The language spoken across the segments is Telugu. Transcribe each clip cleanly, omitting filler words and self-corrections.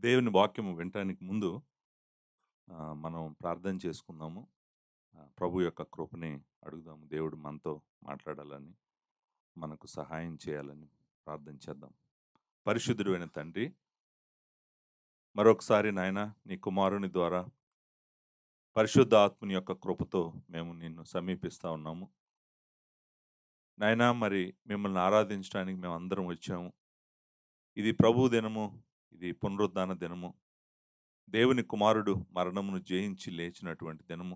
దేవుని వాక్యము వినటానికి ముందు మనం ప్రార్థన చేసుకుందాము. ప్రభు యొక్క కృపని అడుగుదాము. దేవుడు మనతో మాట్లాడాలని, మనకు సహాయం చేయాలని ప్రార్థన చేద్దాం. పరిశుద్ధుడైన తండ్రి, మరొకసారి నాయన నీ కుమారుని ద్వారా పరిశుద్ధ ఆత్మని యొక్క కృపతో మేము నిన్ను సమీపిస్తా ఉన్నాము. నాయన, మరి మిమ్మల్ని ఆరాధించడానికి మేము అందరం వచ్చాము. ఇది ప్రభు దినము, ఇది పునరుద్ధాన దినము. దేవుని కుమారుడు మరణమును జయించి లేచినటువంటి దినము.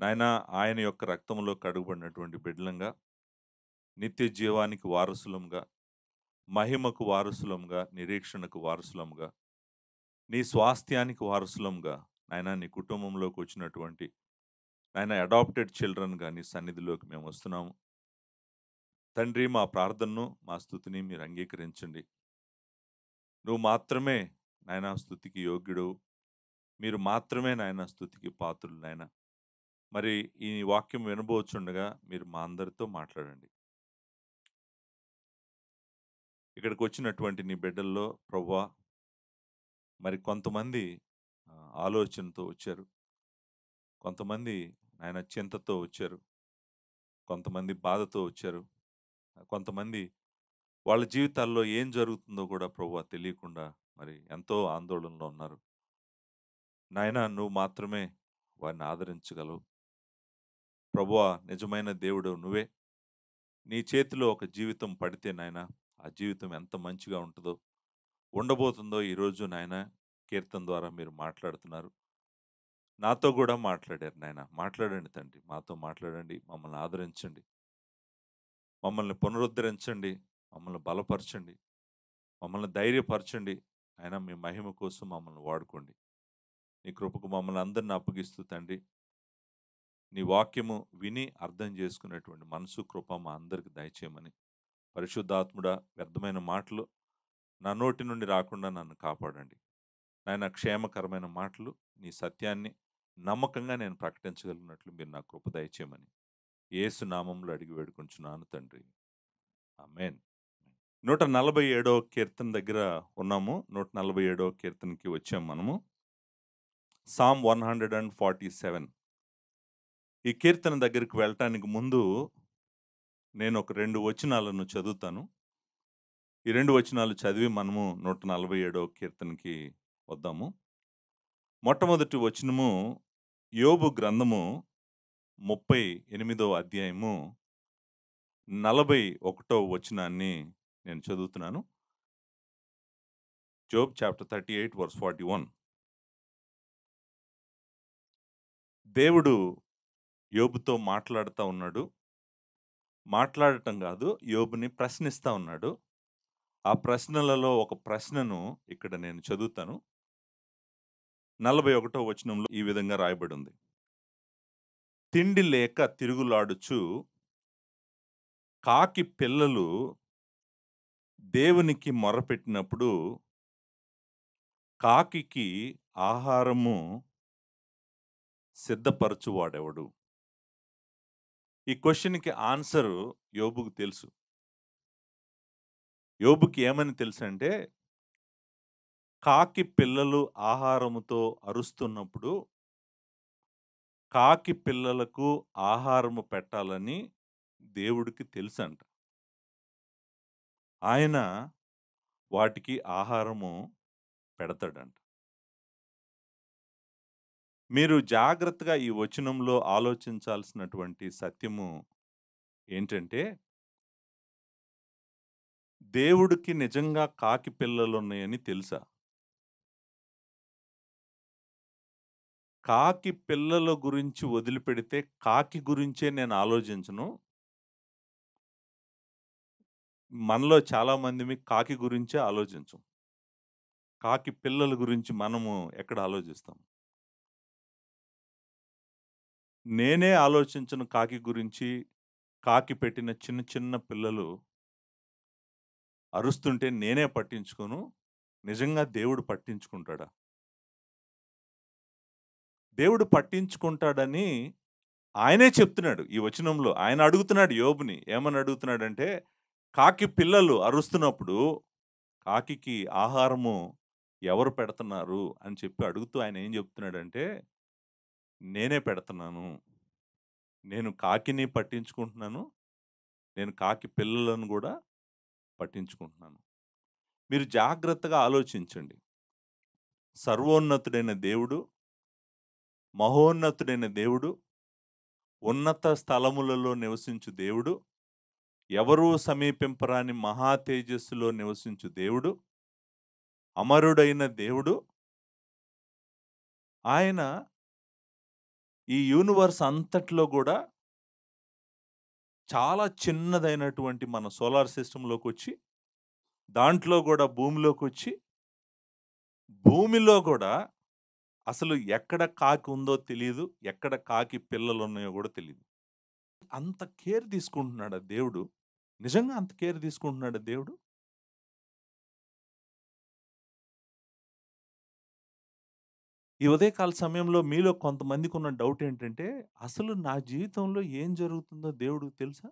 నాయన, ఆయన యొక్క రక్తములో కడుగుబడినటువంటి బిడ్డలంగా, నిత్య జీవానికి వారసులంగా, మహిమకు వారసులంగా, నిరీక్షణకు వారసులంగా, నీ స్వాస్థ్యానికి వారసులంగా, నాయన నీ కుటుంబంలోకి వచ్చినటువంటి నాయన అడాప్టెడ్ చిల్డ్రన్గా నీ సన్నిధిలోకి మేము వస్తున్నాము. తండ్రి, మా ప్రార్థనను, మా స్తుతిని మీరు అంగీకరించండి. నువ్వు మాత్రమే నాయన స్తుతికి యోగ్యుడు. మీరు మాత్రమే నాయన స్తుతికి పాత్రులు. నాయన, మరి ఈ వాక్యం వినబోచుండగా మీరు మా అందరితో మాట్లాడండి. ఇక్కడికి వచ్చినటువంటి నీ బిడ్డల్లో ప్రభువా, మరి కొంతమంది ఆలోచనతో వచ్చారు, కొంతమంది నాయన చింతతో వచ్చారు, కొంతమంది బాధతో వచ్చారు, కొంతమంది వాళ్ళ జీవితాల్లో ఏం జరుగుతుందో కూడా ప్రభువా తెలియకుండా మరి ఎంతో ఆందోళనలో ఉన్నారు. నాయన, నువ్వు మాత్రమే వారిని ఆదరించగలవు. ప్రభువా, నిజమైన దేవుడు నువ్వే. నీ చేతిలో ఒక జీవితం పడితే నాయన, ఆ జీవితం ఎంత మంచిగా ఉంటుందో, ఉండబోతుందో ఈరోజు నాయన కీర్తన ద్వారా మీరు మాట్లాడుతున్నారు. నాతో కూడా మాట్లాడారు నాయన. మాట్లాడండి తండ్రి, మాతో మాట్లాడండి, మమ్మల్ని ఆదరించండి, మమ్మల్ని పునరుద్ధరించండి, మమ్మల్ని బలపరచండి, మమ్మల్ని ధైర్యపరచండి. ఆయన మీ మహిమ కోసం మమ్మల్ని వాడుకోండి. నీ కృపకు మమ్మల్ని అందరిని అప్పగిస్తూ తండ్రి, నీ వాక్యము విని అర్థం చేసుకునేటువంటి మనసు కృప మా అందరికి దయచేయమని, పరిశుద్ధాత్ముడా, వ్యర్థమైన మాటలు నా నోటి నుండి రాకుండా నన్ను కాపాడండి. నాయన, క్షేమకరమైన మాటలు, నీ సత్యాన్ని నమ్మకంగా నేను ప్రకటించగలిగినట్లు మీరు నా కృప దయచేయమని యేసు నామంలో అడిగి వేడుకుంటున్నాను తండ్రి. ఆమేన్. 147వ కీర్తన దగ్గర ఉన్నాము. 147వ కీర్తనకి వచ్చాము మనము. సామ్ 147. ఈ కీర్తన దగ్గరికి వెళ్ళటానికి ముందు నేను ఒక 2 వచనాలను చదువుతాను. ఈ 2 వచనాలు చదివి మనము 147వ కీర్తనకి వద్దాము. మొట్టమొదటి వచనము యోబు గ్రంథము 38వ అధ్యాయము 41వ వచనాన్ని నేను చదువుతున్నాను. Job chapter 38 verse 41. దేవుడు యోబుతో మాట్లాడుతూ ఉన్నాడు. మాట్లాడటం కాదు, యోబుని ప్రశ్నిస్తూ ఉన్నాడు. ఆ ప్రశ్నలలో ఒక ప్రశ్నను ఇక్కడ నేను చదువుతాను. 41వ వచనంలో ఈ విధంగా రాయబడి ఉంది. తిండి లేక తిరుగులాడుచు కాకి పిల్లలు దేవునికి మొరపెట్టినప్పుడు కాకికి ఆహారము సిద్ధపరచువాడెవడు? ఈ క్వశ్చన్కి ఆన్సరు యోబుకు తెలుసు. యోబుకి ఏమని తెలుసు అంటే, కాకి పిల్లలు ఆహారముతో అరుస్తున్నప్పుడు కాకి పిల్లలకు ఆహారము పెట్టాలని దేవుడికి తెలుసంట. ఆయన వాటికి ఆహారము పెడతాడంట. మీరు జాగ్రత్తగా ఈ వచనంలో ఆలోచించాల్సినటువంటి సత్యము ఏంటంటే, దేవుడికి నిజంగా కాకి పిల్లలున్నాయని తెలుసా? కాకి పిల్లల గురించి వదిలిపెడితే కాకి గురించే నేను ఆలోచించను. మనలో చాలా మందిమి కాకి గురించే ఆలోచించం. కాకి పిల్లల గురించి మనము ఎక్కడ ఆలోచిస్తాం? నేనే ఆలోచించను కాకి గురించి. కాకి పెట్టిన చిన్న చిన్న పిల్లలు అరుస్తుంటే నేనే పట్టించుకోను. నిజంగా దేవుడు పట్టించుకుంటాడా? దేవుడు పట్టించుకుంటాడని ఆయనే చెప్తున్నాడు ఈ వచనంలో. ఆయన అడుగుతున్నాడు యోబుని. ఏమని అడుగుతున్నాడంటే, కాకి పిల్లలు అరుస్తున్నప్పుడు కాకికి ఆహారము ఎవరు పెడుతున్నారు అని చెప్పి అడుగుతూ ఆయన ఏం చెప్తున్నాడంటే, నేనే పెడుతున్నాను. నేను కాకిని పట్టించుకుంటున్నాను. నేను కాకి పిల్లలను గూడా పట్టించుకుంటున్నాను. మీరు జాగ్రత్తగా ఆలోచించండి. సర్వోన్నతుడైన దేవుడు, మహోన్నతుడైన దేవుడు, ఉన్నత స్థలములలో నివసించు దేవుడు, ఎవరూ సమీపింపరాని మహా తేజస్సులో నివసించు దేవుడు, అమరుడైన దేవుడు, ఆయన ఈ యూనివర్స్ అంతట్లో గూడా చాలా చిన్నదైనటువంటి మన సోలార్ సిస్టమ్‌లోకొచ్చి, దాంట్లో గూడా భూమిలోకొచ్చి, భూమిలో గూడా అసలు ఎక్కడ కాకి ఉందో తెలీదు. ఎక్కడ కాకి పిల్లలున్నాయో గూడా తెలీదు. అంత కేర్ తీసుకుంటున్నాడా దేవుడు? నిజంగా అంత కేర్ తీసుకుంటున్నాడా దేవుడు? ఈ ఉదయకాల సమయంలో మీలో కొంతమందికున్న డౌట్ ఏంటంటే, అసలు నా జీవితంలో ఏం జరుగుతుందో దేవుడికి తెలుసా?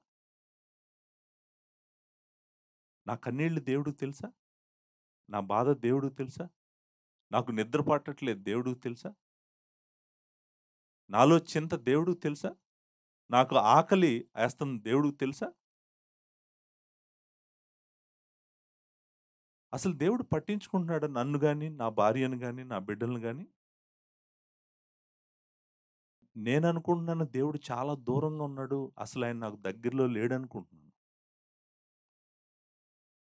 నా కన్నీళ్లు దేవుడికి తెలుసా? నా బాధ దేవుడికి తెలుసా? నాకు నిద్ర పట్టట్లేదు దేవుడికి తెలుసా? నాలో చింత దేవుడికి తెలుసా? నాకు ఆకలి ఏస్తుంది దేవుడికి తెలుసా? అసలు దేవుడు పట్టించుకుంటున్నాడా నన్ను గాని, నా భార్యను గాని, నా బిడ్డలను గాని? నేననుకుంటున్నాను దేవుడు చాలా దూరంగా ఉన్నాడు. అసలాయన నాకు దగ్గరలో లేడనుకుంటున్నాను.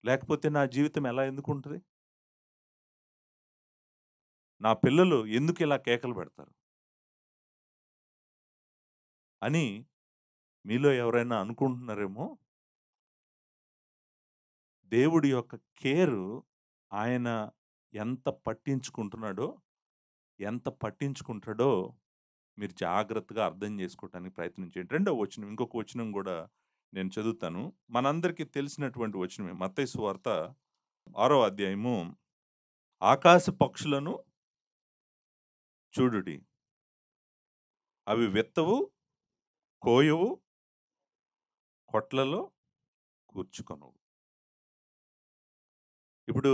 లేకపోతే నా జీవితం ఎలా ఎందుకుంటది? నా పిల్లలు ఎందుకిలా కేకలు పెడతారు? అని మీలో ఎవరైనా అనుకుంటున్నారేమో. దేవుడి యొక్క కేరు ఆయన ఎంత పట్టించుకుంటున్నాడో, ఎంత పట్టించుకుంటాడో మీరు జాగ్రత్తగా అర్థం చేసుకోవటానికి ప్రయత్నించండి. రెండో వచనం, ఇంకొక వచనం గూడా నేను చదువుతాను. మనందరికీ తెలిసినటువంటి వచనమే. మత్తయి సువార్త 6వ అధ్యాయము. ఆకాశ పక్షులను చూడుడి. అవి విత్తవు, కోయవు, కొట్లలో కూర్చుకొనవు. ఇప్పుడు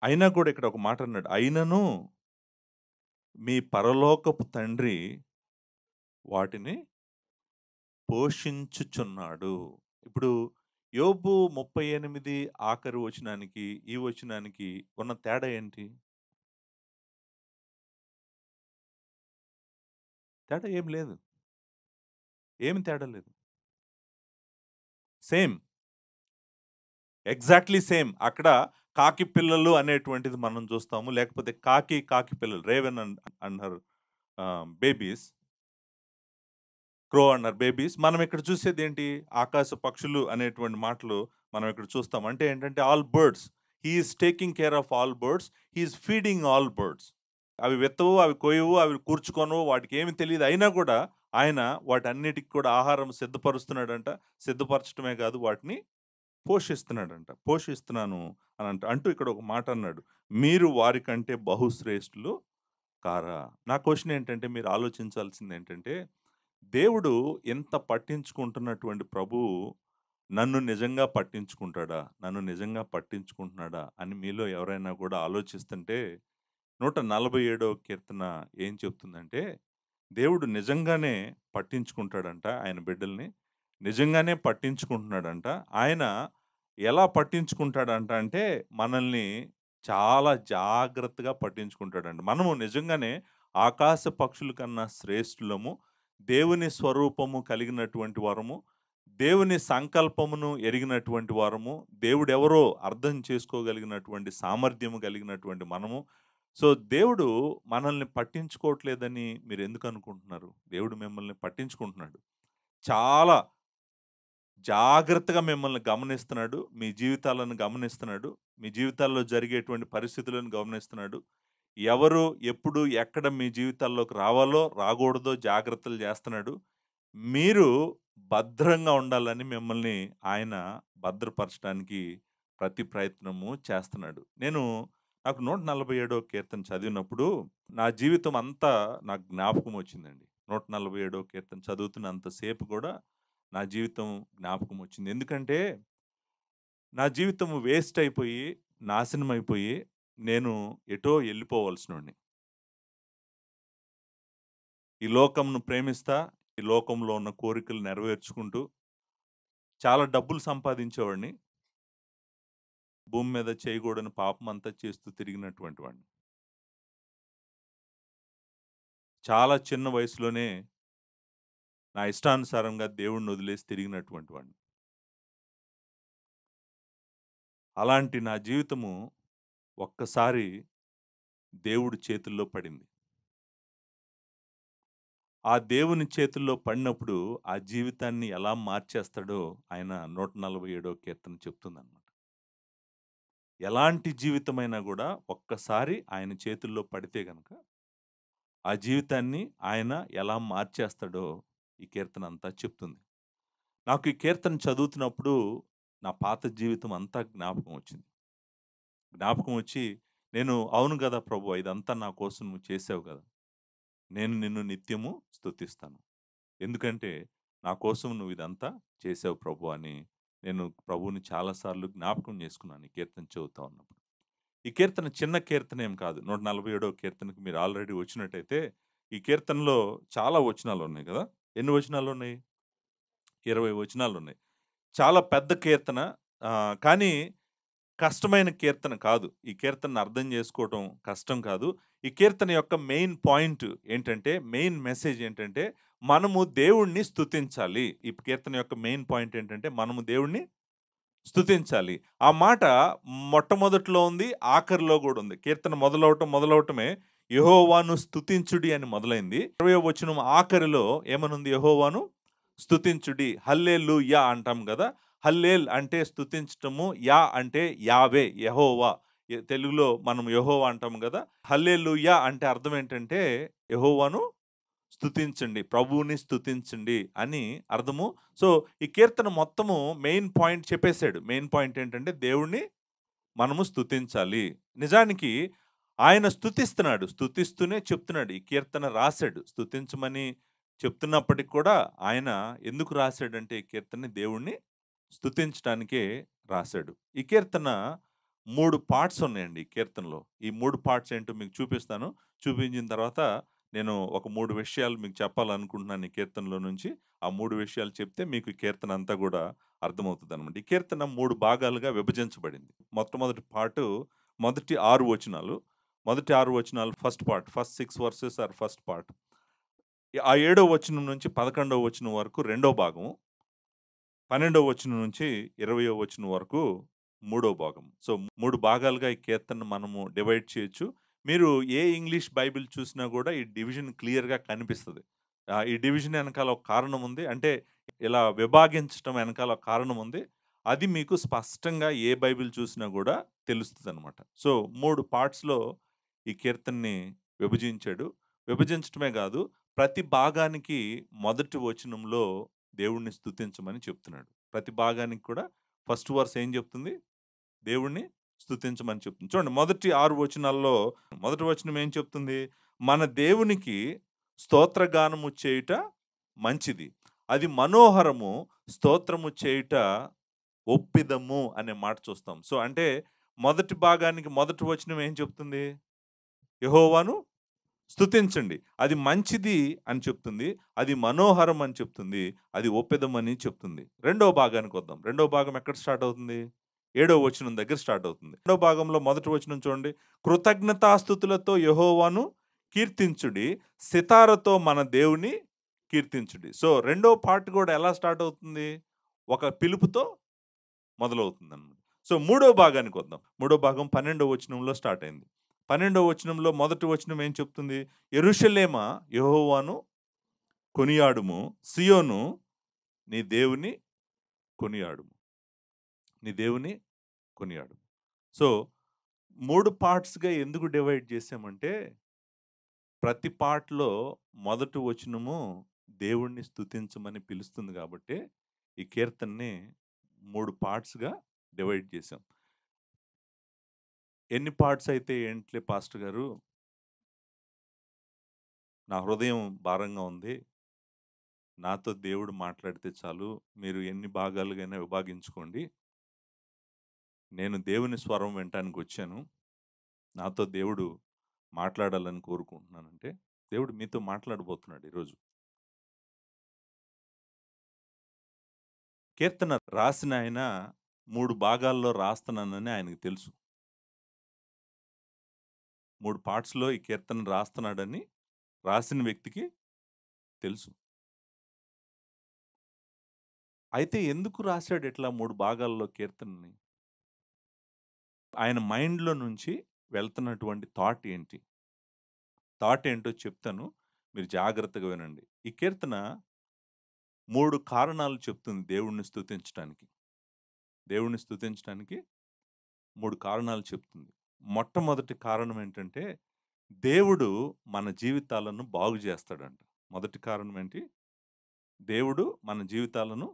అయినా కూడా ఇక్కడ ఒక మాట అన్నాడు. అయినను మీ పరలోకపు తండ్రి వాటిని పోషించుచున్నాడు. ఇప్పుడు యోబు 38 ఆఖరి వచనానికి, ఈ వచనానికి ఉన్న తేడా ఏంటి? తేడా ఏం లేదు. ఏమి తేడా లేదు. సేమ్. Exactly same. అక్కడ కాకి పిల్లలు అనేటువంటిది మనం చూస్తాము. లేకపోతే కాకి పిల్లలు raven and her babies. Crow and her babies. మనం ఇక్కడ చూసేదేంటి? ఆకాశ పక్షులు అనేటువంటి మాటలు మనం ఇక్కడ చూస్తాం. అంటే ఏంటంటే all birds. He is taking care of all birds. He is feeding all birds. అవి విత్తవు, అవి కోయవు, అవి కూర్చుకోనవు, వాటికేమి తెలీదు. అయినా కూడా ఆయన వాటన్నిటికి కూడా ఆహారం సిద్ధపరుస్తున్నాడంట. సిద్ధపరచటమే కాదు వాటిని పోషిస్తున్నాడంట. పోషిస్తున్నాను అంటూ ఇక్కడ ఒక మాట అన్నాడు. మీరు వారికంటే బహుశ్రేష్ఠులు కారా? నా క్వెషన్ ఏంటంటే మీరు ఆలోచించాల్సిందేంటంటే, దేవుడు ఎంత పట్టించుకుంటున్నటువంటి ప్రభువు నన్ను నిజంగా పట్టించుకుంటాడా? నన్ను నిజంగా పట్టించుకుంటున్నాడా? అని మీలో ఎవరైనా కూడా ఆలోచిస్తుంటే 147వ కీర్తన ఏం చెప్తుందంటే, దేవుడు నిజంగానే పట్టించుకుంటాడంట ఆయన బిడ్డల్ని. నిజంగానే పట్టించుకుంటున్నాడంట. ఆయన ఎలా పట్టించుకుంటాడంట అంటే, మనల్ని చాలా జాగ్రత్తగా పట్టించుకుంటాడంట. మనము నిజంగానే ఆకాశ పక్షుల కన్నా శ్రేష్ఠులము. దేవుని స్వరూపము కలిగినటువంటి వారము. దేవుని సంకల్పమును ఎరిగినటువంటి వారము. దేవుడెవరో అర్థం చేసుకోగలిగినటువంటి సామర్థ్యము కలిగినటువంటి మనము. సో, దేవుడు మనల్ని పట్టించుకోవట్లేదని మీరెందుకు అనుకుంటున్నారు? దేవుడు మిమ్మల్ని పట్టించుకుంటున్నాడు. చాలా జాగ్రత్తగా మిమ్మల్ని గమనిస్తున్నాడు. మీ జీవితాలను గమనిస్తున్నాడు. మీ జీవితాల్లో జరిగేటువంటి పరిస్థితులను గమనిస్తున్నాడు. ఎవరు, ఎప్పుడు, ఎక్కడ మీ జీవితాల్లోకి రావాలో, రాకూడదో జాగ్రత్తలు చేస్తున్నాడు. మీరు భద్రంగా ఉండాలని మిమ్మల్ని ఆయన భద్రపరచడానికి ప్రతి ప్రయత్నము చేస్తున్నాడు. నాకు 147వ కీర్తన చదివినప్పుడు నా జీవితం అంతా నాకు జ్ఞాపకం వచ్చిందండి. 147వ కీర్తన చదువుతున్నంత సేపు కూడా నా జీవితం జ్ఞాపకం వచ్చింది. ఎందుకంటే నా జీవితం వేస్ట్ అయిపోయి, నాశనం అయిపోయి నేను ఎటో ఎళ్ళిపోవలసినోడిని. ఈ లోకంను ప్రేమిస్తా, ఈ లోకంలో ఉన్న కోరికలు నెరవేర్చుకుంటూ, చాలా డబ్బులు సంపాదించేవాడిని. భూమి మీద చేయకూడని పాపమంతా చేస్తూ తిరిగినటువంటి వాడిని. చాలా చిన్న వయసులోనే నా ఇష్టానుసారంగా దేవుడిని వదిలేసి తిరిగినటువంటి వాడిని. అలాంటి నా జీవితము ఒక్కసారి దేవుడి చేతుల్లో పడింది. ఆ దేవుని చేతుల్లో పడినప్పుడు ఆ జీవితాన్ని ఎలా మార్చేస్తాడో ఆయన 147 కీర్తన చెప్తుందనమాట. ఎలాంటి జీవితమైనా గూడా ఒక్కసారి ఆయన చేతుల్లో పడితే గనక, ఆ జీవితాన్ని ఆయన ఎలా మార్చేస్తాడో ఈ కీర్తన అంతా చెప్తుంది. నాకు ఈ కీర్తన చదువుతున్నప్పుడు నా పాత జీవితం అంతా జ్ఞాపకం వచ్చింది. జ్ఞాపకం వచ్చి నేను అవును గదా ప్రభువా! ఇదంతా నా కోసం నువ్వు చేసావు గదా! నేను నిన్ను నిత్యము స్తుతిస్తాను. ఎందుకంటే, నా కోసం నువ్వు ఇదంతా చేసావు ప్రభు అని నేను ప్రభువుని చాలా సార్లు జ్ఞాపకం చేసుకున్నాను ఈ కీర్తన చదువుతా ఉన్నప్పుడు. ఈ కీర్తన చిన్న కీర్తన ఏం కాదు. 147 కీర్తనకి మీరు ఆల్రెడీ వచ్చినట్టయితే, ఈ కీర్తనలో చాలా వచనాలున్నాయి గదా! ఎన్ని వచనాలున్నాయి? 20 వచనాలున్నాయి. చాలా పెద్ద కీర్తన. కానీ కష్టమైన కీర్తన కాదు. ఈ కీర్తనను అర్థం చేసుకోవటం కష్టం కాదు. ఈ కీర్తన యొక్క మెయిన్ పాయింట్ ఏంటంటే, మెయిన్ మెసేజ్ ఏంటంటే, మనము దేవుడిని స్తుతించాలి. ఈ కీర్తన యొక్క మెయిన్ పాయింట్ ఏంటంటే, మనము దేవుడిని స్తుతించాలి. ఆ మాట మొట్టమొదట్లో ఉంది, ఆఖరిలో గూడా ఉంది. కీర్తన మొదలవటమే యెహోవాను స్తుతించుడి అని మొదలైంది. 20వ వచనం ఆఖరిలో ఏమనుంది? యెహోవాను స్తుతించుడి. హల్లెలూయా అంటాం గదా! హల్లేల్ అంటే స్తుతించటము. అంటే యావే, యెహోవా. తెలుగులో మనం యెహోవా అంటాం గదా! హల్లెలూయా అంటే అర్థం ఏంటంటే, యెహోవాను స్తుతించండి. ప్రభువుని స్తుతించండి అని అర్థము. సో, ఈ కీర్తన మొత్తము మెయిన్ పాయింట్ చెప్పేసాడు. మెయిన్ పాయింట్ ఏంటంటే, దేవుడిని మనము స్తుతించాలి. నిజానికి ఆయన స్తుతిస్తున్నాడు. స్తుతిస్తూనే చెప్తున్నాడు. ఈ కీర్తన రాసాడు. స్తుతించమని చెప్తున్నప్పటికి కూడా ఆయన ఎందుకు రాసాడంటే ఈ కీర్తనని దేవుడిని స్తుతించటానికే రాసాడు. ఈ కీర్తన 3 పార్ట్స్ ఉన్నాయండి ఈ కీర్తనలో. ఈ 3 పార్ట్స్ ఏంటో మీకు చూపిస్తాను. చూపించిన తర్వాత నేను ఒక 3 విషయాలు మీకు చెప్పాలనుకుంటున్నాను ఈ కీర్తనలో నుంచి. ఆ 3 విషయాలు చెప్తే మీకు ఈ కీర్తన అంతా గూడా అర్థమవుతదనమాట. ఈ కీర్తన 3 భాగాలుగా విభజించబడింది. మొట్టమొదటి పార్టు మొదటి 6 వచనాలు. మొదటి 6 వచనాలు first part. First 6 verses are first part. ఆ ఏడో వచనం నుంచి 11వ వచనం వరకు రెండో భాగం. 12వ వచనం నుంచి 20వ వచనం వరకు మూడో భాగం. సో, 3 భాగాలుగా ఈ కీర్తనను మనము డివైడ్ చేయొచ్చు. మీరు ఏ ఇంగ్లీష్ బైబిల్ చూసినా గూడా ఈ డివిజన్ క్లియర్‌గా కనిపిస్తది. ఈ డివిజన్ ఎనకాల ఒక కారణం ఉంది. అంటే ఇలా విభాగించటం ఎనకాల ఒక కారణం ఉంది. అది మీకు స్పష్టంగా ఏ బైబిల్ చూసినా గూడా తెలుస్తదనమాట. సో, 3 పార్ట్స్‌లో ఈ కీర్తనని విభజించాడు. విభజించటమే గాదు, ప్రతి భాగానికి మొదటి వచనంలో దేవుడిని స్తుతించమని చెప్తున్నాడు. ప్రతి భాగానికి కూడా ఫస్ట్ వర్స్ ఏం చెప్తుంది? దేవుడిని స్తుతించమని చెప్తుంది. చూడండి మొదటి 6 వచనాల్లో మొదటి వచనం ఏం చెప్తుంది? మన దేవునికి స్తోత్రగానము చేయుట మంచిది. అది మనోహరము, స్తోత్రము చేయుట ఒప్పిదము అనే మాట చూస్తాం. సో, అంటే మొదటి భాగానికి మొదటి వచనం ఏం చెప్తుంది? యెహోవాను స్తుతించండి. అది మంచిది అని చెప్తుంది. అది మనోహరం అని చెప్తుంది. అది ఒప్పెదమని చెప్తుంది. రెండో భాగానికొద్దాం. రెండో భాగం ఎక్కడ స్టార్ట్ అవుతుంది? ఏడో వచనం దగ్గర స్టార్ట్ అవుతుంది. రెండో భాగంలో మొదటి వచనం చూడండి. కృతజ్ఞతాస్తుతులతో యెహోవాను కీర్తించుడి. సితారతో మన దేవుని కీర్తించుడి. సో, రెండో పార్ట్ కూడా ఎలా స్టార్ట్ అవుతుంది? ఒక పిలుపుతో మొదలవుతుందన్నమాట. సో, మూడో భాగానికొద్దాం. మూడో భాగం 12వ వచనంలో స్టార్ట్ అయింది. 12వ వచనంలో మొదటి వచనం ఏం చెప్తుంది? యెరూషలేమా యెహోవాను కొనియాడుము. సియోను నీ దేవుని కొనియాడుము. నీ దేవుని కొనియాడుము. సో, 3 పార్ట్స్‌గా ఎందుకు డివైడ్ చేసామంటే, ప్రతి పార్ట్‌లో మొదటి వచనము దేవుడిని స్తుతించమని పిలుస్తుంది గాబట్టే, ఈ కీర్తనని 3 పార్ట్స్‌గా డివైడ్ చేసాం. ఎన్ని పార్ట్స్ అయితే ఏంట్లే పాస్టర్ గారు, నా హృదయం భారంగా ఉంది. నాతో దేవుడు మాట్లాడితే చాలు. మీరు ఎన్ని భాగాలుగైనా విభాగించుకోండి. నేను దేవుని స్వరం వినటానికొచ్చాను. నాతో దేవుడు మాట్లాడాలని కోరుకుంటున్నానంటే, దేవుడు మీతో మాట్లాడబోతున్నాడు ఈరోజు. కీర్తన రాసిన ఆయన 3 భాగాల్లో రాస్తున్నానని ఆయనకు తెలుసు. 3 పార్ట్స్‌లో ఈ కీర్తన రాస్తున్నాడని రాసిన వ్యక్తికి తెలుసు. అయితే ఎందుకు రాసాడు ఇట్లా 3 భాగాల్లో కీర్తనని? ఆయన మైండ్‌లో నుంచి వెళ్తున్నటువంటి థాట్ ఏంటి? థాట్ ఏంటో చెప్తాను. మీరు జాగ్రత్తగా వినండి. ఈ కీర్తన 3 కారణాలు చెప్తుంది దేవుడిని స్తుతించటానికి. దేవుడిని స్తుతించటానికి 3 కారణాలు చెప్తుంది. మొట్టమొదటి కారణం ఏంటంటే, దేవుడు మన జీవితాలను బాగు జేస్తాడంట. మొదటి కారణం ఏంటి? దేవుడు మన జీవితాలను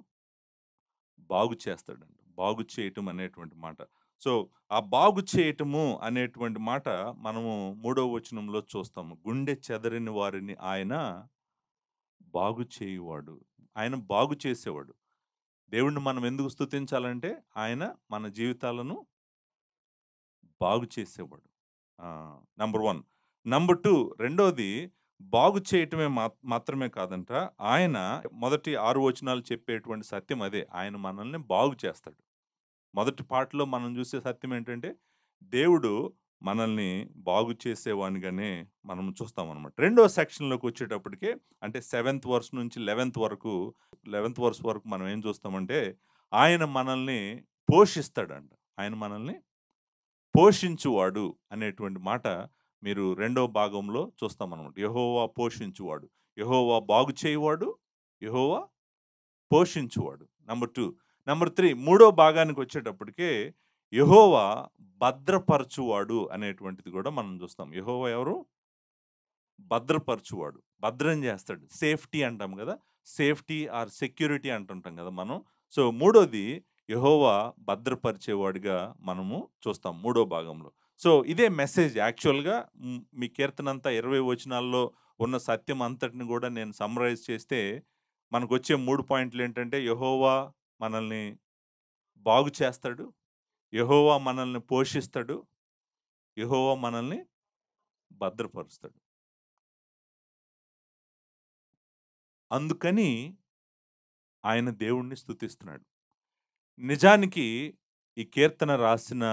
బాగు చేస్తాడంట. బాగు చేయటం అనేటువంటి మాట. సో, ఆ బాగు చేయటము అనేటువంటి మాట మనము మూడో వచనంలో చూస్తాము. గుండె చెదరని వారిని ఆయన బాగు చేయువాడు. ఆయన బాగు చేసేవాడు. దేవుడిని మనం ఎందుకు స్తుతించాలంటే, ఆయన మన జీవితాలను బాగు చేసేవాడు. నంబర్ 1. నంబర్ 2 రెండోది బాగు చేయటమే మాత్రమే కాదంట. ఆయన మొదటి 6 వచనాలు చెప్పేటువంటి సత్యం అదే. ఆయన మనల్ని బాగు చేస్తాడు. మొదటి పార్ట్‌లో మనం చూసే సత్యం ఏంటంటే, దేవుడు మనల్ని బాగు చేసేవానిగానే మనం చూస్తామనమాట. రెండో సెక్షన్‌లోకొచ్చేటప్పటికి అంటే 7థ్ వర్స్ నుంచి 11థ్ వర్స్ వరకు మనం ఏం చూస్తామంటే, ఆయన మనల్ని పోషిస్తాడంట. ఆయన మనల్ని పోషించువాడు అనేటువంటి మాట మీరు రెండో భాగంలో చూస్తామనమాట. యెహోవా పోషించువాడు. యెహోవా బాగు చేయువాడు. యెహోవా పోషించువాడు. నంబర్ 2. నంబర్ 3 మూడో భాగానికొచ్చేటప్పటికే యెహోవా భద్రపరచువాడు అనేటువంటిది గూడా మనం చూస్తాం. యెహోవా ఎవరు? భద్రపరచువాడు. భద్రం జేస్తాడు. సేఫ్టీ అంటాం గదా! సేఫ్టీ ఆర్ సెక్యూరిటీ అంటుంటాం గదా మనం. సో, మూడోది యెహోవా భద్రపరిచేవాడిగా మనము చూస్తాం మూడో భాగంలో. సో, ఇదే మెసేజ్ యాక్చువల్‌గా మీ కీర్తనంతా 20 వచనాల్లో ఉన్న సత్యం అంతటిని గూడా నేను సమ్మరైజ్ చేస్తే మనకొచ్చే 3 పాయింట్లేంటంటే యెహోవా మనల్ని బాగు చేస్తాడు. యెహోవా మనల్ని పోషిస్తాడు. యెహోవా మనల్ని భద్రపరుస్తాడు. అందుకని ఆయన దేవుణ్ణి స్తుతిస్తున్నాడు. నిజానికి ఈ కీర్తన రాసిన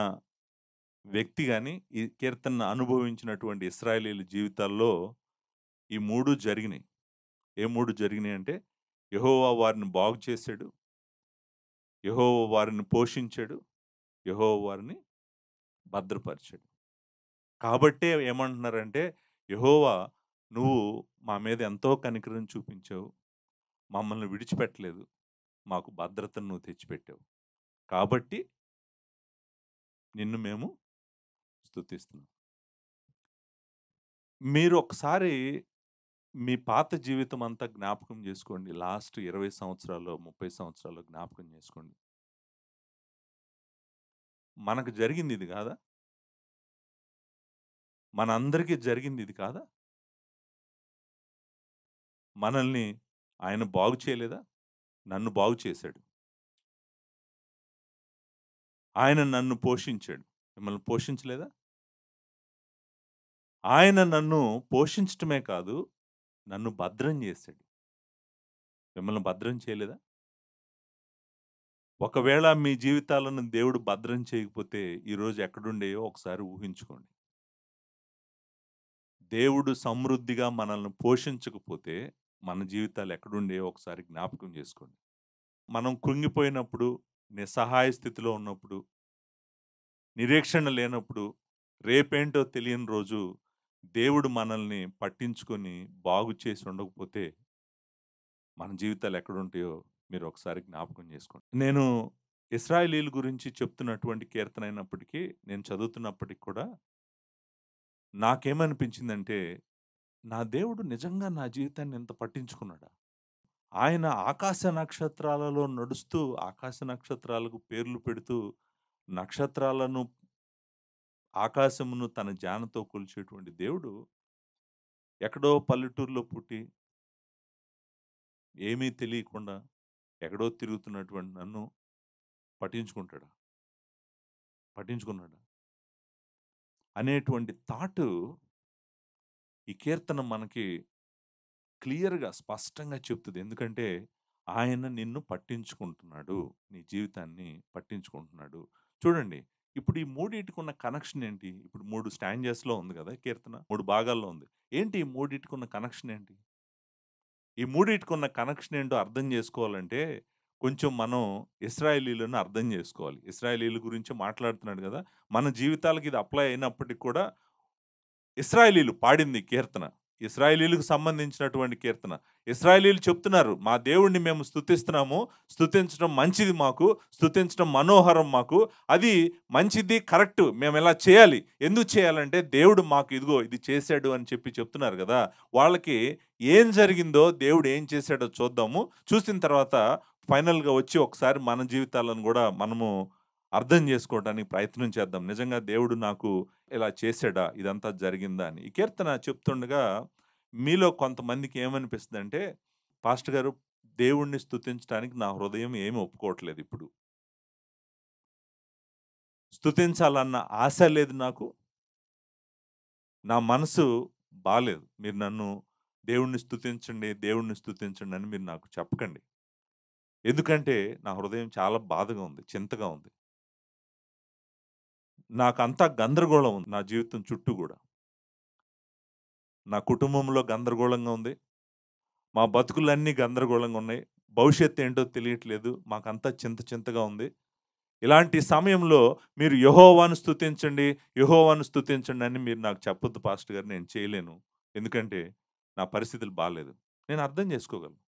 వ్యక్తి గాని, ఈ కీర్తనను అనుభవించినటువంటి ఇశ్రాయేలీయుల జీవితాల్లో ఈ 3 జరిగినాయి. ఏ 3 జరిగినాయంటే, యెహోవా వారిని బాగు చేసాడు. యెహోవా వారిని పోషించాడు. యెహోవా వారిని భద్రపరిచాడు. కాబట్టే ఏమంటున్నారంటే, యెహోవా నువ్వు మా మీద ఎంతో కనికరం చూపించావు. మమ్మల్ని విడిచిపెట్టలేదు. మాకు భద్రతను నువ్వు తెచ్చిపెట్టావు. కాబట్టి నిన్ను మేము స్తుతిస్తున్నాం. మీరు ఒకసారి మీ పాత జీవితం అంతా జ్ఞాపకం చేసుకోండి. లాస్ట్ 20 సంవత్సరాలో, 30 సంవత్సరాలో జ్ఞాపకం చేసుకోండి. మనకు జరిగింది ఇది కాదా? మనందరికీ జరిగింది ఇది కాదా? మనల్ని ఆయన బాగు చేయలేదా? నన్ను బాగు చేశాడు. ఆయన నన్ను పోషించాడు. మిమ్మల్ని పోషించలేదా? ఆయన నన్ను పోషించటమే కాదు, నన్ను భద్రం చేశాడు. మిమ్మల్ని భద్రం చేయలేదా? ఒకవేళ మీ జీవితాలను దేవుడు భద్రం చేయకపోతే ఈరోజు ఎక్కడుండేయో ఒకసారి ఊహించుకోండి. దేవుడు సమృద్ధిగా మనల్ని పోషించకపోతే మన జీవితాలు ఎక్కడుండేయో ఒకసారి జ్ఞాపకం చేసుకోండి. మనం కృంగిపోయినప్పుడు, నిస్సహాయ స్థితిలో ఉన్నప్పుడు, నిరీక్షణ లేనప్పుడు, రేపేంటో తెలియని రోజు దేవుడు మనల్ని పట్టించుకొని బాగు చేసి ఉండకపోతే మన జీవితాలు ఎక్కడుంటాయో మీరు ఒకసారి జ్ఞాపకం చేసుకోండి. నేను ఇశ్రాయేలీయుల గురించి చెప్తున్నటువంటి కీర్తన అయినప్పటికీ, నేను చదువుతున్నప్పటికి కూడా నాకేమనిపించిందంటే, నా దేవుడు నిజంగా నా జీవితాన్ని ఇంత పట్టించుకున్నాడా? ఆయన ఆకాశ నక్షత్రాలలో నడుస్తూ, ఆకాశ నక్షత్రాలకు పేర్లు పెడుతూ, నక్షత్రాలను, ఆకాశమును తన జానతో కొలిచేటువంటి దేవుడు, ఎక్కడో పల్లెటూరులో పుట్టి, ఏమీ తెలియకుండా, ఎక్కడో తిరుగుతున్నటువంటి నన్ను పట్టించుకుంటాడా? పట్టించుకున్నాడా? అనేటువంటి థాటు ఈ కీర్తన మనకి క్లియర్‌గా, స్పష్టంగా చెప్తది. ఎందుకంటే, ఆయన నిన్ను పట్టించుకుంటున్నాడు. నీ జీవితాన్ని పట్టించుకుంటున్నాడు. చూడండి, ఇప్పుడు ఈ మూడిటికున్న కనెక్షన్ ఏంటి? ఇప్పుడు 3 స్టాంజాస్‌లో ఉంది గదా! కీర్తన. 3 భాగాల్లో ఉంది. ఏంటి ఈ మూడిటికున్న కనెక్షన్ ఏంటి? ఈ మూడిటికున్న కనెక్షన్ ఏంటో అర్థం జేసుకోవాలంటే, కొంచెం మనం ఇశ్రాయేలీయులను అర్థం జేసుకోవాలి. ఇశ్రాయేలీయుల గురించి మాట్లాడుతున్నాడు గదా! మన జీవితాలకి ఇది అప్లై అయినప్పటికి కూడా ఇశ్రాయేలీయులు పాడింది కీర్తన. ఇశ్రాయేలీయులకు సంబంధించినటువంటి కీర్తన. ఇశ్రాయేలీయులు చెప్తున్నారు, "మా దేవుడిని మేము స్తుతిస్తున్నాము. స్తుతించడం మంచిది మాకు. స్తుతించడం మనోహరం మాకు. అది మంచిది, కరెక్ట్. మేమిలా చేయాలి. ఎందుకు చేయాలంటే దేవుడు మాకు ఇదిగో ఇది చేశాడు" అని చెప్తున్నారు గదా! వాళ్ళకి ఏం జరిగిందో, దేవుడు ఏం చేశాడో చూద్దాము. చూసిన తర్వాత ఫైనల్‌గా వచ్చి ఒకసారి మన జీవితాలను గూడా మనము అర్థం చేసుకోవడానికి ప్రయత్నం చేద్దాం. నిజంగా దేవుడు నాకు ఇలా చేసాడా? ఇదంతా జరిగిందా అని. ఈ కీర్తన చెప్తుండగా మీలో కొంతమందికి ఏమనిపిస్తదంటే, పాస్టర్ గారు దేవుడిని స్తుతించడానికి నా హృదయం ఏమి ఒప్పుకోవట్లేదు ఇప్పుడు. స్తుతించాలన్న ఆశ లేదు నాకు. నా మనసు బాలేదు. మీరు నన్ను దేవుడిని స్తుతించండి, దేవుడిని స్తుతించండి అని మీరు నాకు చెప్పకండి. ఎందుకంటే నా హృదయం చాలా బాధగా ఉంది. చింతగా ఉంది. నాకంతా గందరగోళం ఉంది నా జీవితం చుట్టూ గూడా. నా కుటుంబంలో గందరగోళంగా ఉంది. మా బతుకులన్నీ గందరగోళంగా ఉన్నాయి. భవిష్యత్తేంటో తెలియట్లేదు. మాకంతా చింతగా ఉంది. ఇలాంటి సమయంలో మీరు యెహోవాను స్తుతించండి, యెహోవాను స్తుతించండి అని మీరు నాకు చెప్పొద్దు పాస్టర్ గారు. నేను చేయలేను. ఎందుకంటే నా పరిస్థితులు బాలేదు. నేను అర్థం చేసుకోగలను.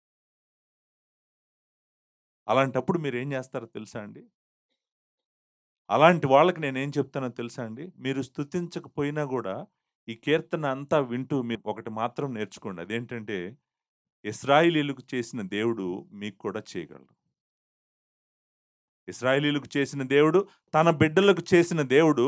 అలాంటప్పుడు మీరేం జేస్తారో తెలుసా అండి? అలాంటి వాళ్ళకి నేనేం చెప్తానో తెలుసా అండి? మీరు స్తుతించకపోయినా గూడా ఈ కీర్తన అంతా వింటూ మీరు ఒకటి మాత్రం నేర్చుకోండి. అదేంటంటే ఇశ్రాయేలీయులకు చేసిన దేవుడు మీకు కూడా చేయగలడు. ఇశ్రాయేలీయులకు చేసిన దేవుడు, తన బిడ్డలకు చేసిన దేవుడు,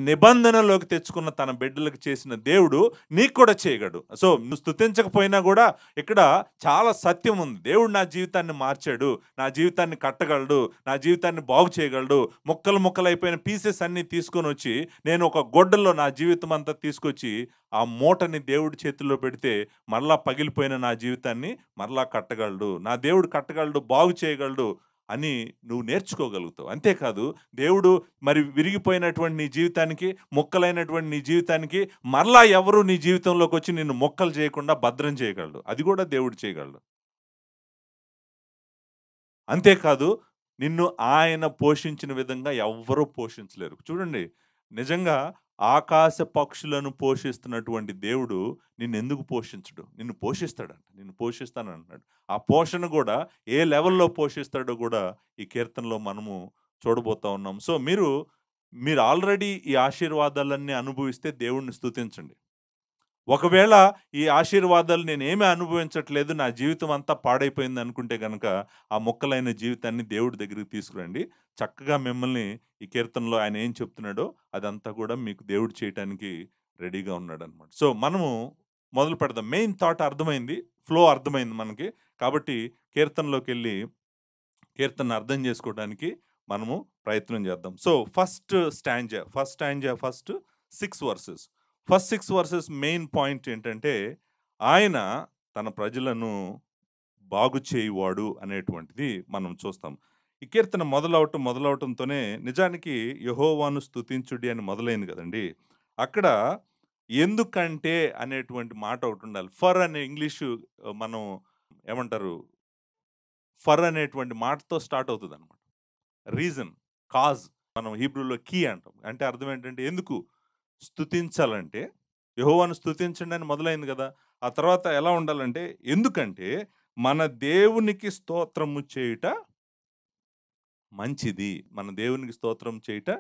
నిబంధనలోకి తెచ్చుకున్న తన బిడ్డలకు చేసిన దేవుడు నీకు కూడా చేయగలడు. సో, నువ్వు స్తుతించకపోయినా గూడా ఇక్కడ చాలా సత్యం ఉంది. దేవుడు నా జీవితాన్ని మార్చాడు. నా జీవితాన్ని కట్టగలడు. నా జీవితాన్ని బాగు చేయగలడు. ముక్కలు ముక్కలైపోయిన పీసెస్ అన్నీ తీసుకొనొచ్చి, నేను ఒక గొడ్డల్లో నా జీవితం అంతా తీసుకొచ్చి, ఆ మూటని దేవుడి చేతుల్లో పెడితే, మరలా పగిలిపోయిన నా జీవితాన్ని మరలా కట్టగలడు. నా దేవుడు కట్టగలడు, బాగు చేయగలడు అని నువ్వు నేర్చుకోగలుగుతావు. అంతేకాదు దేవుడు మరి విరిగిపోయినటువంటి నీ జీవితానికి, ముక్కలైనటువంటి నీ జీవితానికి మరలా ఎవరు నీ జీవితంలోకొచ్చి నిన్ను ముక్కలు చేయకుండా భద్రం చేయగలడు. అది కూడా దేవుడు చేయగలడు. అంతేకాదు నిన్ను ఆయన పోషించిన విధంగా ఎవ్వరూ పోషించలేరు. చూడండి, నిజంగా ఆకాశ పక్షులను పోషిస్తున్నటువంటి దేవుడు నిన్నెందుకు పోషించడు? నిన్ను పోషిస్తాడంట. నిన్ను పోషిస్తానంటున్నాడు. ఆ పోషణ గూడా ఏ లెవెల్‌లో పోషిస్తాడో గూడా ఈ కీర్తనలో మనము చూడబోతా ఉన్నాం. సో, మీరు ఆల్రెడీ ఈ ఆశీర్వాదాలన్నీ అనుభవిస్తే దేవుడిని స్తుతించండి. ఒకవేళ ఈ ఆశీర్వాదాలు నేనేమి అనుభవించట్లేదు, నా జీవితం అంతా పాడైపోయిందనుకుంటే గనక, ఆ ముక్కలైన జీవితాన్ని దేవుడి దగ్గరికి తీసుకురండి. చక్కగా మిమ్మల్ని ఈ కీర్తనలో ఆయన ఏం చెప్తున్నాడో అదంతా కూడా మీకు దేవుడు చేయటానికి రెడీగా ఉన్నాడనమాట. సో, మనము మొదలు పెడదాం. మెయిన్ థాట్ అర్థమైంది. ఫ్లో అర్థమైంది మనకి. కాబట్టి కీర్తనలోకెళ్ళి కీర్తనను అర్థం చేసుకోవడానికి మనము ప్రయత్నం చేద్దాం. So, first 6 versus. First 6 versus main point ఏంటంటే, ఆయన తన ప్రజలను బాగు చేయువాడు అనేటువంటిది మనం చూస్తాం. ఈ కీర్తన మొదలవటంతోనే నిజానికి యెహోవాను స్తుతించుడి అని మొదలైంది గదండీ! అక్కడ ఎందుకంటే అనేటువంటి మాట ఒకటుండాలి. ఫర్ అనే ఇంగ్లీషు మనం ఏమంటారు? ఫర్ అనేటువంటి మాటతో స్టార్ట్ అవుతదనమాట. రీజన్, కాజ్ మనం హీబ్రూలో కీ అంటాం. అంటే అర్థం ఏంటంటే ఎందుకు? స్తుతించాలంటే యెహోవాను స్తుతించండి అని మొదలైంది గదా! ఆ తర్వాత ఎలా ఉండాలంటే ఎందుకంటే మన దేవునికి స్తోత్రము చేయుట మంచిది. మన దేవునికి స్తోత్రం చేయుట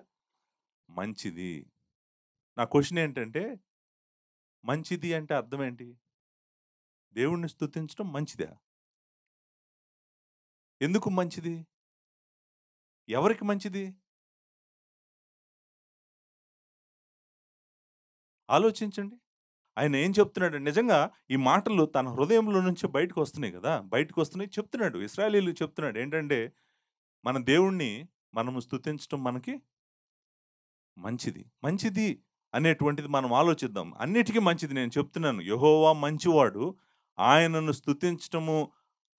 మంచిది. నా క్వెషన్ ఏంటంటే మంచిది అంటే అర్థం ఏంటి? దేవుడిని స్తుతించడం మంచిదా? ఎందుకు మంచిది? ఎవరికి మంచిది? ఆలోచించండి. ఆయన ఏం చెప్తున్నాడు నిజంగా ఈ మాటలు తన హృదయంలో నుంచి బయటకొస్తున్నాయి గదా! బయటకొస్తున్నాయి చెప్తున్నాడు. ఇశ్రాయేలీయులకు చెప్తున్నాడు. ఏంటంటే, మన దేవుణ్ణి మనము స్తుతించటం మనకి మంచిది. మంచిది అనేటువంటిది మనం ఆలోచిద్దాం. అన్నిటికి మంచిది నేను చెప్తున్నాను. యెహోవా మంచివాడు. ఆయనను స్తుతించటము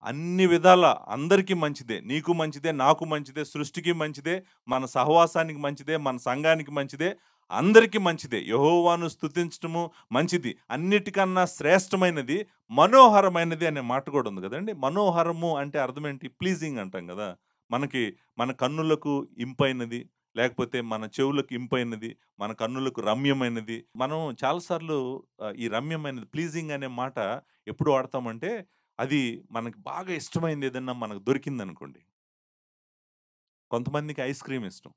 అన్ని విధాల అందరికీ మంచిదే. నీకు మంచిదే, నాకు మంచిదే, సృష్టికి మంచిదే, మన సహవాసానికి మంచిదే, మన సంఘానికి మంచిదే, అందరికీ మంచిదే. యెహోవాను స్తుతించటము మంచిది. అన్నిటికన్నా శ్రేష్టమైనది, మనోహరమైనది అనే మాట కూడా ఉంది గదండీ! మనోహరము అంటే అర్థమేంటి? ప్లీజింగ్ అంటాం గదా! మనకి మన కన్నులకు ఇంపైనది, లేకపోతే మన చెవులకు ఇంపైనది, మన కన్నులకు రమ్యమైనది. మనం చాలా సార్లు ఈ రమ్యమైనది, ప్లీజింగ్ అనే మాట ఎప్పుడు వాడతామంటే, అది మనకు బాగా ఇష్టమైంది ఏదన్నా మనకు దొరికిందనుకోండి. కొంతమందికి ఐస్ క్రీమ్ ఇష్టం.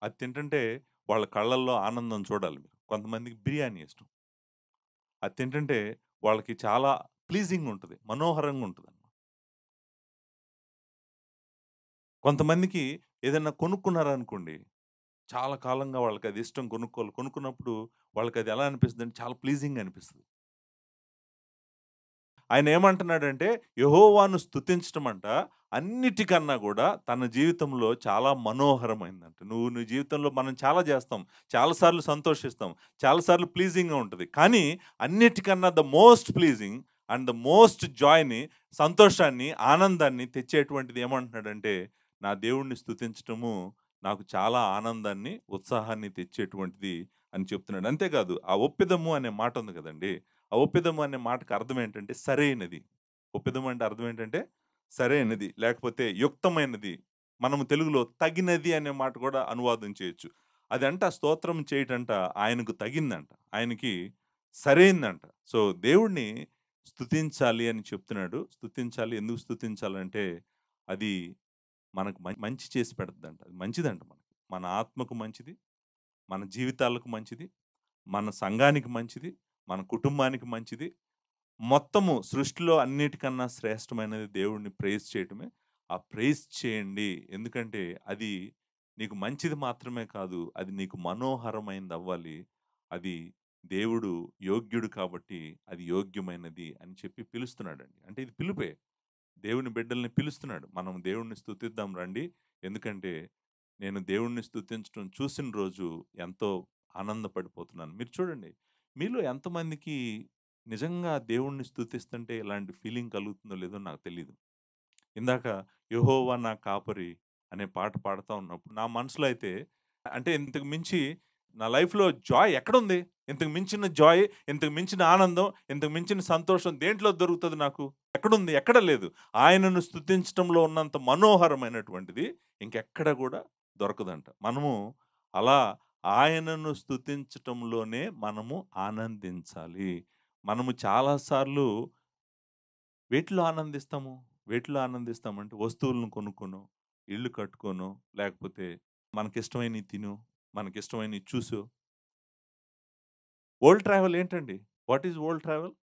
అది తింటుంటే వాళ్ళ కళ్ళల్లో ఆనందం చూడాలి మీరు. కొంతమందికి బిర్యానీ ఇష్టం. అది తింటుంటే వాళ్ళకి చాలా ప్లీజింగ్ ఉంటది. మనోహరంగా ఉంటదనమాట. కొంతమందికి ఏదన్నా కొనుక్కున్నారనుకోండి, చాలా కాలంగా వాళ్ళకది ఇష్టం కొనుక్కోవాలి. కొనుక్కున్నప్పుడు వాళ్ళకది ఎలా అనిపిస్తదంటే చాలా ప్లీజింగ్‌గా అనిపిస్తది. ఆయనేమంటున్నాడంటే, యెహోవాను స్తుతించటమంట అన్నిటికన్నా గూడా తన జీవితంలో చాలా మనోహరమైందంట. నువ్వు నీ జీవితంలో మనం చాలా జేస్తాం. చాలా సార్లు సంతోషిస్తాం. చాలా సార్లు ప్లీజింగ్‌గా ఉంటది. కానీ అన్నిటికన్నా the most pleasing and the most జాయ్‌ని, సంతోషాన్ని, ఆనందాన్ని తెచ్చేటువంటిది ఏమంటున్నాడంటే, నా దేవుడిని స్తుతించటము నాకు చాలా ఆనందాన్ని, ఉత్సాహాన్ని తెచ్చేటువంటిది అని చెప్తున్నాడు. అంతేకాదు ఆ ఒప్పిదము అనే మాట ఉంది గదండీ! ఆ ఒప్పిదము అనే మాటకు అర్థం ఏంటంటే సరైనది. ఒప్పిదము అంటే అర్థం ఏంటంటే సరైనది. లేకపోతే యుక్తమైనది. మనము తెలుగులో తగినది అనే మాట కూడా అనువాదం చేయొచ్చు. అదంట స్తోత్రం చేయటంట ఆయనకు తగిందంట. ఆయనకి సరైందంట. సో, దేవుడిని స్తుతించాలి అని చెప్తున్నాడు. స్తుతించాలి. ఎందుకు స్తుతించాలంటే అది మనకు మంచి చేసి పెడతదంట. అది మంచిదంట మనకి. మన ఆత్మకు మంచిది. మన జీవితాలకు మంచిది. మన సంఘానికి మంచిది. మన కుటుంబానికి మంచిది. మొత్తము సృష్టిలో అన్నిటికన్నా శ్రేష్టమైనది దేవుడిని ప్రైజ్ చేయటమే. ఆ ప్రైజ్ చేయండి. ఎందుకంటే అది నీకు మంచిది మాత్రమే కాదు. అది నీకు మనోహరమైనదవ్వాలి. అది దేవుడు యోగ్యుడు కాబట్టి అది యోగ్యమైనది అని చెప్పి పిలుస్తున్నాడండి. అంటే ఇది పిలుపే. దేవుని బిడ్డల్ని పిలుస్తున్నాడు. మనం దేవుడిని స్తుతిద్దాం రండి. ఎందుకంటే నేను దేవుడిని స్తుతించడం చూసిన రోజు ఎంతో ఆనందపడిపోతున్నాను. మీరు చూడండి. మీలో ఎంతమందికి నిజంగా దేవుడిని స్తుతిస్తుంటే ఇలాంటి ఫీలింగ్ కలుగుతుందో లేదో నాకు తెలీదు. ఇందాక 'యెహోవా నా కాపరి' అనే పాట పాడుతా ఉన్నప్పుడు నా మనసులో అయితే అంటే ఇంతకు మించి నా లైఫ్‌లో జాయ్ ఎక్కడుంది? ఇంతకు మించిన జాయ్, ఇంతకు మించిన ఆనందం, ఇంతకు మించిన సంతోషం దేంట్లో దొరుకుతది నాకు? ఎక్కడుంది? ఎక్కడ లేదు. ఆయనను స్తుతించటంలో ఉన్నంత మనోహరమైనటువంటిది ఇంకెక్కడ గూడా దొరకదంట. మనము అలా ఆయనను స్తుతించటంలోనే మనము ఆనందించాలి. మనము చాలా సార్లు వేటిలో ఆనందిస్తాము? వేటిలో ఆనందిస్తామంటే వస్తువులను కొనుక్కోనో, ఇల్లు కట్టుకోనో, లేకపోతే మనకిష్టమైనయి తినో, మనకిష్టమైనయి చూసో. వరల్డ్ ట్రావెల్ ఏంటండి? What is world travel?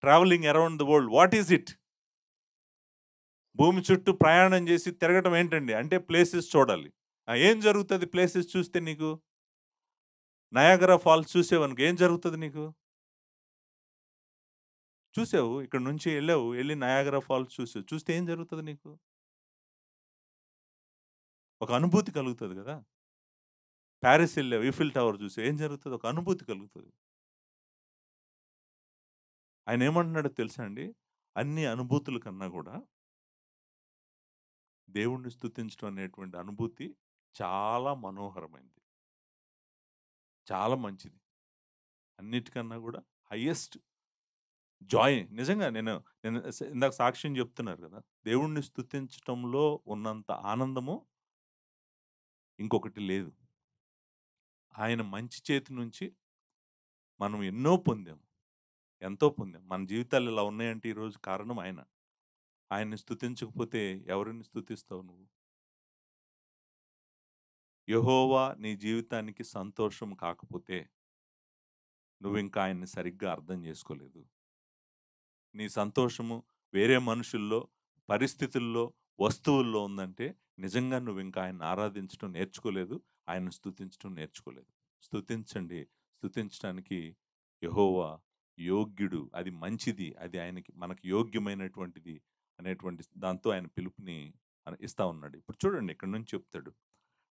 Travelling around the world. What is it? భూమి చుట్టూ ప్రయాణం చేసి తిరగటం ఏంటండి? అంటే ప్లేసెస్ చూడాలి. ఏం జరుగుతది ప్లేసెస్ చూస్తే నీకు? నయాగరా ఫాల్స్ చూసావనుకో ఏం జరుగుతది నీకు? చూసావు. ఇక్కడి నుంచి ఎళ్ళావు. ఎళ్లి నయాగరా ఫాల్స్ చూసావు. చూస్తే ఏం జరుగుతది నీకు? ఒక అనుభూతి కలుగుతది గదా! పారిస్ ఎళ్ళావు. ఈఫిల్ టవర్ చూసావు. ఏం జరుగుతది? ఒక అనుభూతి కలుగుతది. ఆయనేమంటున్నాడో తెలుసా అండి? అన్ని అనుభూతుల కన్నా గూడా దేవుణ్ణి స్తుతించడం అనేటువంటి అనుభూతి చాలా మనోహరమైనది. చాలా మంచిది. అన్నిటికన్నా గూడా హైయెస్ట్ జాయ్ నిజంగా నేను ఇందాక సాక్ష్యం చెప్తున్నారు గదా! దేవుణ్ణి స్తుతించటంలో ఉన్నంత ఆనందము ఇంకొకటి లేదు. ఆయన మంచి చేతి నుంచి మనం ఎన్నో పొందాం. ఎంతో పొందాం. మన జీవితాలు ఇలా ఉన్నాయంటే ఈరోజు కారణం ఆయన. ఆయన్ని స్తుతించకపోతే ఎవరిని స్తుతిస్తావు నువ్వు? యెహోవా నీ జీవితానికి సంతోషం కాకపోతే, నువ్వింకా ఆయన్ని సరిగ్గా అర్థం చేసుకోలేదు. నీ సంతోషము వేరే మనుషుల్లో, పరిస్థితుల్లో, వస్తువుల్లో ఉందంటే, నిజంగా నువ్వింకా ఆయన్ని ఆరాధించటం నేర్చుకోలేదు. ఆయన్ని స్తుతించటం నేర్చుకోలేదు. స్తుతించండి. స్తుతించటానికి యెహోవా యోగ్యుడు. అది మంచిది. అది ఆయనకి మనకి యోగ్యమైనటువంటిది అనేటువంటి దాంతో ఆయన పిలుపుని ఇస్తా ఉన్నాడు. ఇప్పుడు చూడండి ఇక్కడి నుంచి చెప్తాడు.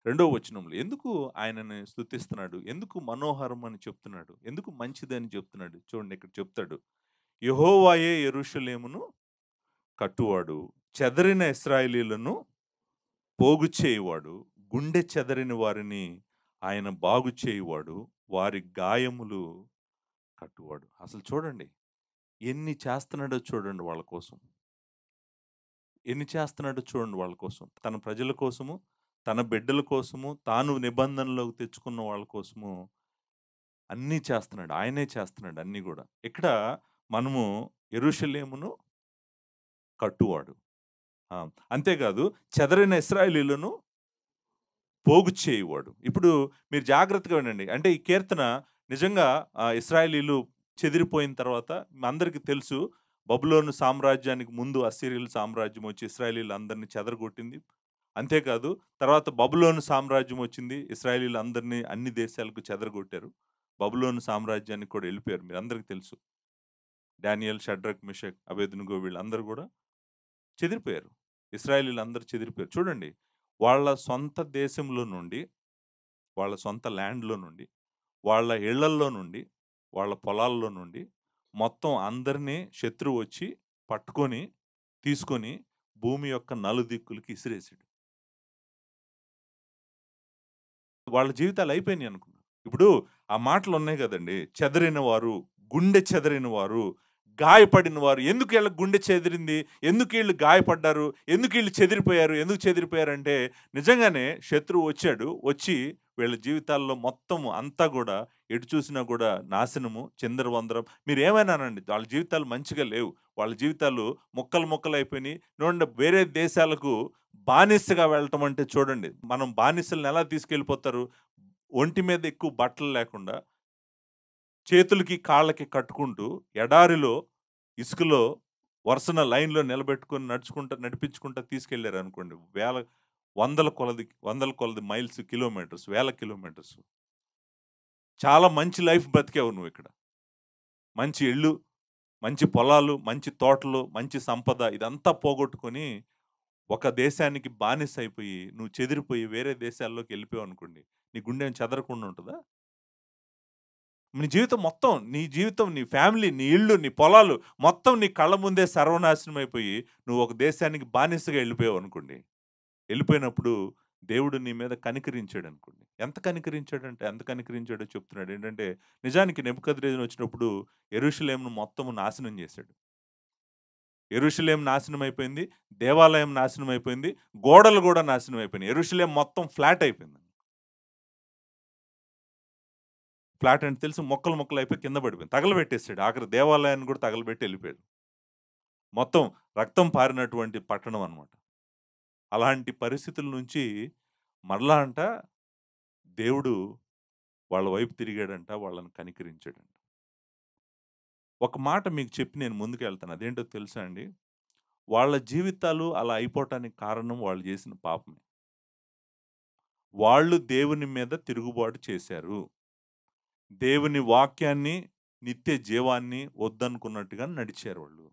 రెండో వచనంలో ఎందుకు ఆయనని స్తుతిస్తున్నాడు? ఎందుకు మనోహరం అని చెప్తున్నాడు? ఎందుకు మంచిదని చెప్తున్నాడు? చూడండి ఇక్కడ చెప్తాడు. యెహోవాయే యెరూషలేమును కట్టువాడు. చెదరిన ఇశ్రాయేలీయులను పోగు చేయువాడు. గుండె చెదరిన వారిని ఆయన బాగు చేయువాడు. వారి గాయములు కట్టువాడు. అసలు చూడండి. ఎన్ని చేస్తున్నాడో చూడండి వాళ్ళ కోసం. ఎన్ని చేస్తున్నాడో చూడండి వాళ్ళ కోసం. తన ప్రజల కోసము, తన బిడ్డల కోసము, తాను నిబంధనలోకి తెచ్చుకున్న వాళ్ళ కోసము అన్నీ చేస్తున్నాడు. ఆయనే చేస్తున్నాడు అన్నీ గూడా. ఇక్కడ మనము యెరూషలేమును కట్టువాడు. ఆ! అంతేకాదు చెదరిన ఇశ్రాయేలీయులను పోగు చేయువాడు. ఇప్పుడు మీరు జాగ్రత్తగా వినండి. అంటే ఈ కీర్తన నిజంగా ఇశ్రాయేలీయులు చెదిరిపోయిన తర్వాత అందరికి తెలుసు బబులోను సామ్రాజ్యానికి ముందు అస్సీరియన్ సామ్రాజ్యం వచ్చి ఇశ్రాయేలీయులందరిని చెదరగొట్టింది. అంతేకాదు తర్వాత బబులోను సామ్రాజ్యం వచ్చింది. ఇశ్రాయేలీయులందరిని అన్ని దేశాలకు చెదరగొట్టారు. బబులోను సామ్రాజ్యానికి కూడా వెళ్ళిపోయారు. మీరందరికి తెలుసు. డానియేల్, షడ్రక్, మెషక్, అబేద్నెగో వీళ్ళందరూ కూడా చెదిరిపోయారు. ఇశ్రాయేలీయులందరూ చెదిరిపోయారు. చూడండి వాళ్ళ సొంత దేశంలో నుండి, వాళ్ళ సొంత ల్యాండ్‌లో నుండి, వాళ్ళ ఇళ్లల్లో నుండి, వాళ్ళ పొలాల్లో నుండి మొత్తం అందరిని శత్రువు వచ్చి పట్టుకొని, తీసుకొని భూమి యొక్క నలుదిక్కులకి ఇసిరేసాడు. వాళ్ళ జీవితాలు అయిపోయినాయి అనుకున్నా. ఇప్పుడు ఆ మాటలున్నాయి గదండీ! చెదరిన వారు, గుండె చెదరిన వారు, గాయపడిన వారు. ఎందుకు ఈళ్ళకి గుండె చెదిరింది? ఎందుకు ఈళ్ళు గాయపడ్డారు? ఎందుకు ఈళ్ళు చెదిరిపోయారు? ఎందుకు చెదిరిపోయారంటే నిజంగానే శత్రువు వచ్చాడు. వచ్చి వీళ్ళ జీవితాల్లో మొత్తం అంతా గూడా ఎటు చూసినా గూడా నాశనము, చిందరవందరం. మీరేమైనా అనండి. వాళ్ళ జీవితాలు మంచిగా లేవు. వాళ్ళ జీవితాలు ముక్కలు ముక్కలైపోయినియి. చూడండి వేరే దేశాలకు బానిసగా వెళ్ళటం అంటే చూడండి. మనం బానిసల్ని ఎలా తీసుకెళ్ళిపోతారు? ఒంటి మీద ఎక్కువ బట్టలు లేకుండా, చేతులకి, కాళ్ళకి కట్టుకుంటూ, ఎడారిలో, ఇసుకలో వరుసన లైన్‌లో నిలబెట్టుకొని నడిపించుకుంటా తీసుకెళ్లారనుకోండి. వందల కొలది మైల్స్, కిలోమీటర్స్, వేల కిలోమీటర్స్. చాలా మంచి లైఫ్ బతికావు నువ్విక్కడ. మంచి ఇళ్ళు, మంచి పొలాలు, మంచి తోటలు, మంచి సంపద ఇదంతా పోగొట్టుకొని, ఒక దేశానికి బానిసైపోయి, నువ్వు చెదిరిపోయి వేరే దేశాల్లోకెళ్ళిపోయావనుకోండి. నీ గుండె ఏం చెదరకుండా ఉంటదా? నీ జీవితం మొత్తం, నీ జీవితం, నీ ఫ్యామిలీ, నీ ఇల్లు, నీ పొలాలు మొత్తం నీ కళ్ళ ముందే సర్వనాశనం అయిపోయి, నువ్వు ఒక దేశానికి బానిసగా ఎళ్ళిపోయావనుకోండి. ఎళ్ళిపోయినప్పుడు దేవుడు నీ మీద కనికరించాడనుకోండి. ఎంత కనికరించాడో చెప్తున్నాడు. ఏంటంటే, నిజానికి నెబుకద్రెజర్ వచ్చినప్పుడు యెరూషలేమును మొత్తము నాశనం చేశాడు. యెరూషలేం నాశనం అయిపోయింది. దేవాలయం నాశనం అయిపోయింది. గోడలు గూడా నాశనం అయిపోయినాయి. యెరూషలేం మొత్తం ఫ్లాట్ అయిపోయింది. ఫ్లాట్ అంటే తెలుసు మొక్కలు మొక్కలైపోయి కింద పడిపోయింది. తగలబెట్టేసాడు. ఆఖరి దేవాలయాన్ని కూడా తగలబెట్టి ఎళ్ళిపోయాడు. మొత్తం రక్తం పారినటువంటి పట్టణం అన్నమాట. అలాంటి పరిస్థితుల నుంచి మరలా దేవుడు వాళ్ళ వైపు తిరిగాడంట. వాళ్ళని కనికరించాడంట. ఒక మాట మీకు చెప్పి నేను ముందుకెళ్తాను. అదేంటో తెలుసా అండి? వాళ్ళ జీవితాలు అలా అయిపోవటానికి కారణం వాళ్ళు చేసిన పాపమే. వాళ్ళు దేవుని మీద తిరుగుబాటు చేశారు. దేవుని వాక్యాన్ని, నిత్య జీవాన్ని వద్దనుకున్నట్టుగా నడిచారు వాళ్ళు.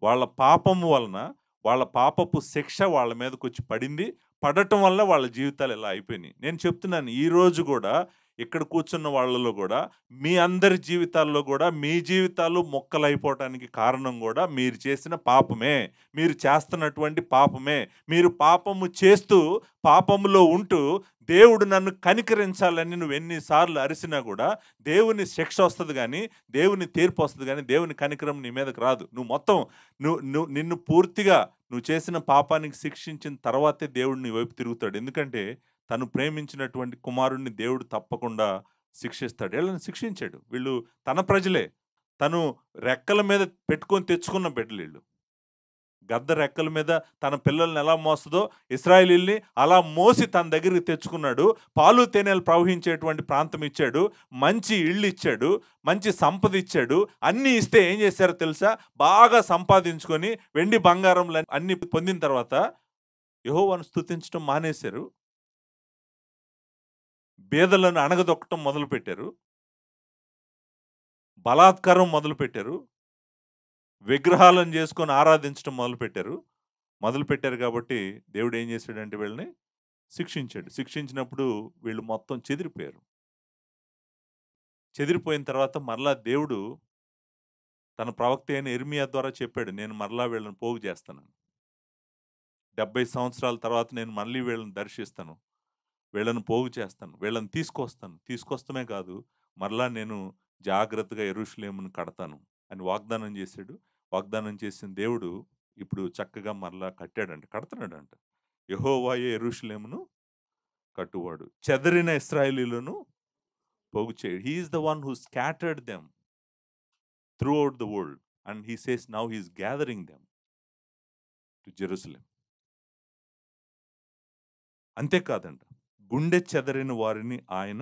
వాళ్ళ పాపము వలన, వాళ్ళ పాపపు శిక్ష వాళ్ళ మీదకొచ్చి పడింది. పడటం వల్ల వాళ్ళ జీవితాలు ఇలా అయిపోయినాయి. నేను చెప్తున్నాను ఈరోజు గూడా ఇక్కడ కూర్చున్న వాళ్ళలో గూడా మీ అందరి జీవితాల్లో గూడా మీ జీవితాలు మొక్కలైపోవటానికి కారణం గూడా మీరు చేసిన పాపమే. మీరు చేస్తున్నటువంటి పాపమే. మీరు పాపము చేస్తూ, పాపములో ఉంటూ దేవుడు నన్ను కనికరించాలని నువ్వెన్ని సార్లు అరిసినా గూడా దేవుని శిక్ష ఒస్తది గానీ, దేవుని తీర్పు ఒస్తది గానీ, దేవుని కనికరం నీ మీదకి రాదు. నువ్వు మొత్తం నువ్వు నువ్వు నిన్ను పూర్తిగా నువ్వు చేసిన పాపానికి శిక్షించిన తర్వాతే దేవుడు నీ వైపు తిరుగుతాడు. ఎందుకంటే తను ప్రేమించినటువంటి కుమారుడిని దేవుడు తప్పకుండా శిక్షిస్తాడు. ఈళ్ళని శిక్షించాడు. వీళ్ళు తన ప్రజలే. తను రెక్కల మీద పెట్టుకొని తెచ్చుకున్న బిడ్డలీళ్ళు. గద్ద రెక్కల మీద తన పిల్లల్ని ఎలా మోస్తదో ఇశ్రాయేలీయుల్ని అలా మోసి తన దగ్గరికి తెచ్చుకున్నాడు. పాలు తేనెలు ప్రవహించేటువంటి ప్రాంతం ఇచ్చాడు. మంచి ఇళ్ళు ఇచ్చాడు. మంచి సంపద ఇచ్చాడు. అన్నీ ఇస్తే ఏం చేశారో తెలుసా? బాగా సంపాదించుకొని వెండి బంగారంలు అన్నీ పొందిన తర్వాత యెహోవాను స్తుతించడం మానేశారు. బీదలను అణగదొక్కటం మొదలుపెట్టారు. బలాత్కారం మొదలుపెట్టారు. విగ్రహాలను చేసుకొని ఆరాధించడం మొదలుపెట్టారు. మొదలుపెట్టారు కాబట్టి దేవుడు ఏం చేశాడంటే వీళ్ళని శిక్షించాడు. శిక్షించినప్పుడు వీళ్ళు మొత్తం చెదిరిపోయారు. చెదిరిపోయిన తర్వాత మరలా దేవుడు తన ప్రవక్త అయిన యెర్మీయా ద్వారా చెప్పాడు. నేను మరలా వీళ్ళని పోగు చేస్తానని. 70 సంవత్సరాల తర్వాత నేను మళ్ళీ వీళ్ళని దర్శిస్తాను. వీళ్ళని పోగు చేస్తాను. వీళ్ళని తీసుకొస్తాను. తీసుకొస్తమే కాదు, మరలా నేను జాగ్రత్తగా యెరూషలేమును కడతాను అని వాగ్దానం చేశాడు. వాగ్దానం చేసిన దేవుడు ఇప్పుడు చక్కగా మరలా కట్టాడంట. కడతన్నాడంట. యెహోవాయే యెరూషలేమును కట్టువాడు. చెదరిన ఇశ్రాయేలీయులను పోగు చేయడు. He is the one who scattered them throughout the world and he says now he is gathering them to Jerusalem. అంతేకాదంట. గుండె చెదరిన వారిని ఆయన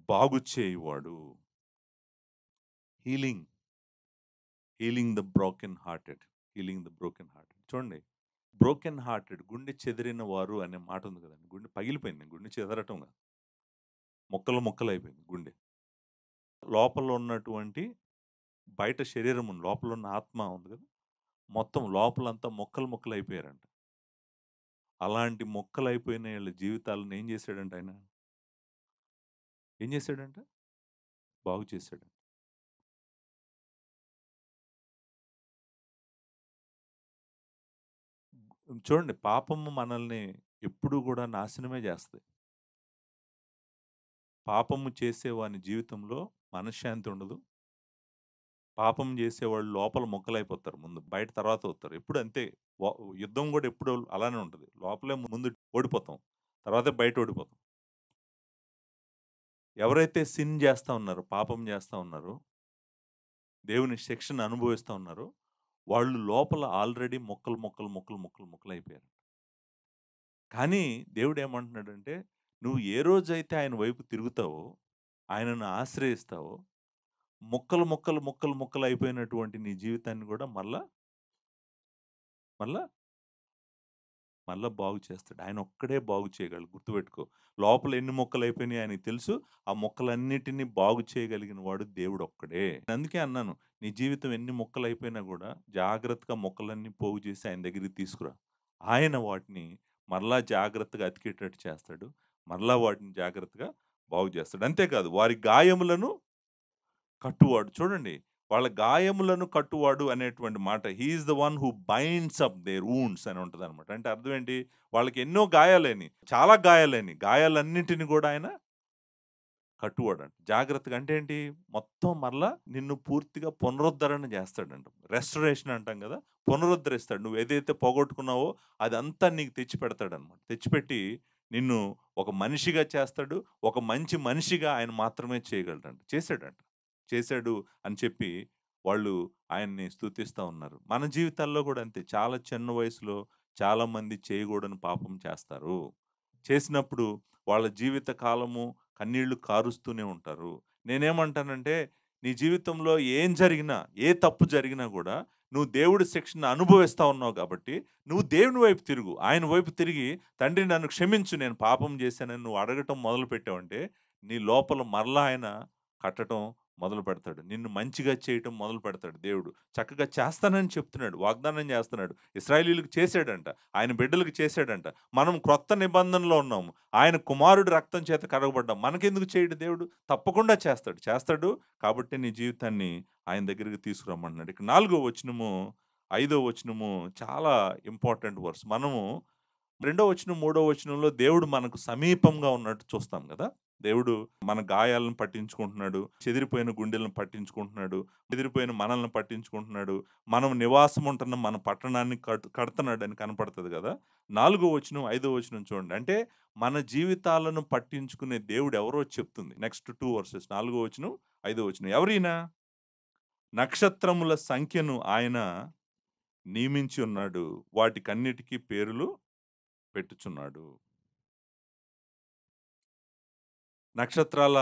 బాగు చేయువాడు. Healing. Healing the broken hearted. Healing the broken hearted. చూడండి. బ్రోకెన్ హార్టెడ్ గుండె చెదిరిన వారు అనే మాట ఉంది కదండి. గుండె పగిలిపోయింది. గుండె చెదరటం కాదు. ముక్కలు ముక్కలైపోయింది గుండె. లోపల ఉన్నటువంటి బయట శరీరం ఉంది. లోపల ఉన్న ఆత్మ ఉంది కదా! మొత్తం లోపలంతా ముక్కలు ముక్కలైపోయారంట. అలాంటి ముక్కలైపోయిన ఈళ్ళ జీవితాలను ఏం చేశాడంట ఆయన? ఏం చేశాడంట? బాగు చేశాడు. చూడండి, పాపము మనల్ని ఎప్పుడూ కూడా నాశనమే చేస్తది. పాపము చేసేవాని జీవితంలో మనశ్శాంతి ఉండదు. పాపం చేసేవాళ్ళు లోపల మొక్కలైపోతారు ముందు. బయట తర్వాత అవుతారు. ఎప్పుడు అంతే. వ యుద్ధం గూడా ఎప్పుడు అలానే ఉంటది. లోపలే ముందు ఓడిపోతాం. తర్వాతే బయట ఓడిపోతాం. ఎవరైతే సిన్ చేస్తా ఉన్నారో, పాపం చేస్తా ఉన్నారో, దేవుని శిక్షను అనుభవిస్తా ఉన్నారో, వాళ్ళు లోపల ఆల్రెడీ ముక్కలైపోయారు. కానీ దేవుడేమంటున్నాడంటే, నువ్వు ఏ రోజైతే ఆయన వైపు తిరుగుతావో, ఆయనను ఆశ్రయిస్తావో, ముక్కలయిపోయినటువంటి నీ జీవితాన్ని గూడా మళ్ళా మళ్ళా బాగు చేస్తాడు. ఆయన ఒక్కడే బాగు చేయగలడు. గుర్తుపెట్టుకో. లోపల ఎన్ని ముక్కలైపోయినాయో ఆయనకి తెలుసు. ఆ ముక్కలన్నిటిని బాగు చేయగలిగిన వాడు దేవుడొక్కడే. అందుకే అన్నాను, నీ జీవితం ఎన్ని ముక్కలైపోయినా గూడా జాగ్రత్తగా ముక్కలన్నీ పోగు చేసి ఆయన దగ్గరికి తీసుకురా. ఆయన వాటిని మరలా జాగ్రత్తగా అతికేటట్టు చేస్తాడు. మరలా వాటిని జాగ్రత్తగా బాగు చేస్తాడు. అంతేకాదు వారి గాయములను కట్టువాడు. చూడండి, వాళ్ళ గాయములను కట్టువాడు అనేటువంటి మాట. He is the one who binds up their wounds అని ఉంటదనమాట. అంటే అర్థం ఏంటి? వాళ్ళకి ఎన్నో గాయాలైనయి. చాలా గాయాలైనయి. గాయాలన్నిటిని గూడా ఆయన కట్టువాడంట. జాగ్రత్తగా అంటే ఏంటి? మొత్తం మరలా నిన్ను పూర్తిగా పునరుద్ధరణ చేస్తాడంట. రెస్టరేషన్ అంటాం గదా! పునరుద్ధరిస్తాడు. నువ్వేదైతే పోగొట్టుకున్నావో అదంతా నీకు తెచ్చిపెడతాడనమాట. తెచ్చిపెట్టి నిన్ను ఒక మనిషిగా చేస్తాడు. ఒక మంచి మనిషిగా ఆయన మాత్రమే చేయగలడంట. చేసాడంట. చేశాడు అని చెప్పి వాళ్ళు ఆయన్ని స్తుతిస్తా ఉన్నారు. మన జీవితాల్లో గూడా అంతే. చాలా చిన్న వయసులో చాలామంది చేయకూడని పాపం చేస్తారు. చేసినప్పుడు వాళ్ళ జీవిత కాలము కన్నీళ్లు కారుస్తూనే ఉంటారు. నేనేమంటానంటే, నీ జీవితంలో ఏం జరిగినా, ఏ తప్పు జరిగినా గూడా, నువ్వు దేవుడి శిక్షను అనుభవిస్తా ఉన్నావు గాబట్టి, నువ్వు దేవుని వైపు తిరుగు. ఆయన వైపు తిరిగి, తండ్రి నన్ను క్షమించు, నేను పాపం చేశానని నువ్వు అడగటం మొదలుపెట్టావంటే, నీ లోపల మరలా ఆయన కట్టటం మొదలుపెడతాడు. నిన్ను మంచిగా చేయటం మొదలుపెడతాడు దేవుడు. చక్కగా చేస్తానని చెప్తున్నాడు. వాగ్దానం చేస్తున్నాడు. ఇశ్రాయేలీయులకు చేసాడంట. ఆయన బిడ్డలకు చేసాడంట. మనం క్రొత్త నిబంధనలో ఉన్నాము. ఆయన కుమారుడి రక్తం చేత కడగబడ్డాం. మనకెందుకు చేయడు దేవుడు? తప్పకుండా చేస్తాడు. చేస్తాడు కాబట్టి నీ జీవితాన్ని ఆయన దగ్గరికి తీసుకురమ్మంటున్నాడు. ఇక 4 వచనము, 5 వచనము చాలా ఇంపార్టెంట్ వర్స్. మనము 2 వచనం, 3 వచనంలో దేవుడు మనకు సమీపంగా ఉన్నట్టు చూస్తాం గదా! దేవుడు మన గాయాలను పట్టించుకుంటున్నాడు. చెదిరిపోయిన గుండెలను పట్టించుకుంటున్నాడు. చెదిరిపోయిన మనల్ని పట్టించుకుంటున్నాడు. మనం నివాసం ఉంటున్న మన పట్టణాన్ని కడతన్నాడని కనపడతది గదా! 4 వచనం, 5 వచనం చూడండి. అంటే మన జీవితాలను పట్టించుకునే దేవుడు ఎవరో చెప్తుంది. నెక్స్ట్ 2 వర్సెస్ 4 వచనం, 5 వచనం. ఎవరీయన? నక్షత్రముల సంఖ్యను ఆయన నియమించి ఉన్నాడు. వాటికన్నిటికి పేరులు పెట్టుచున్నాడు. నక్షత్రాల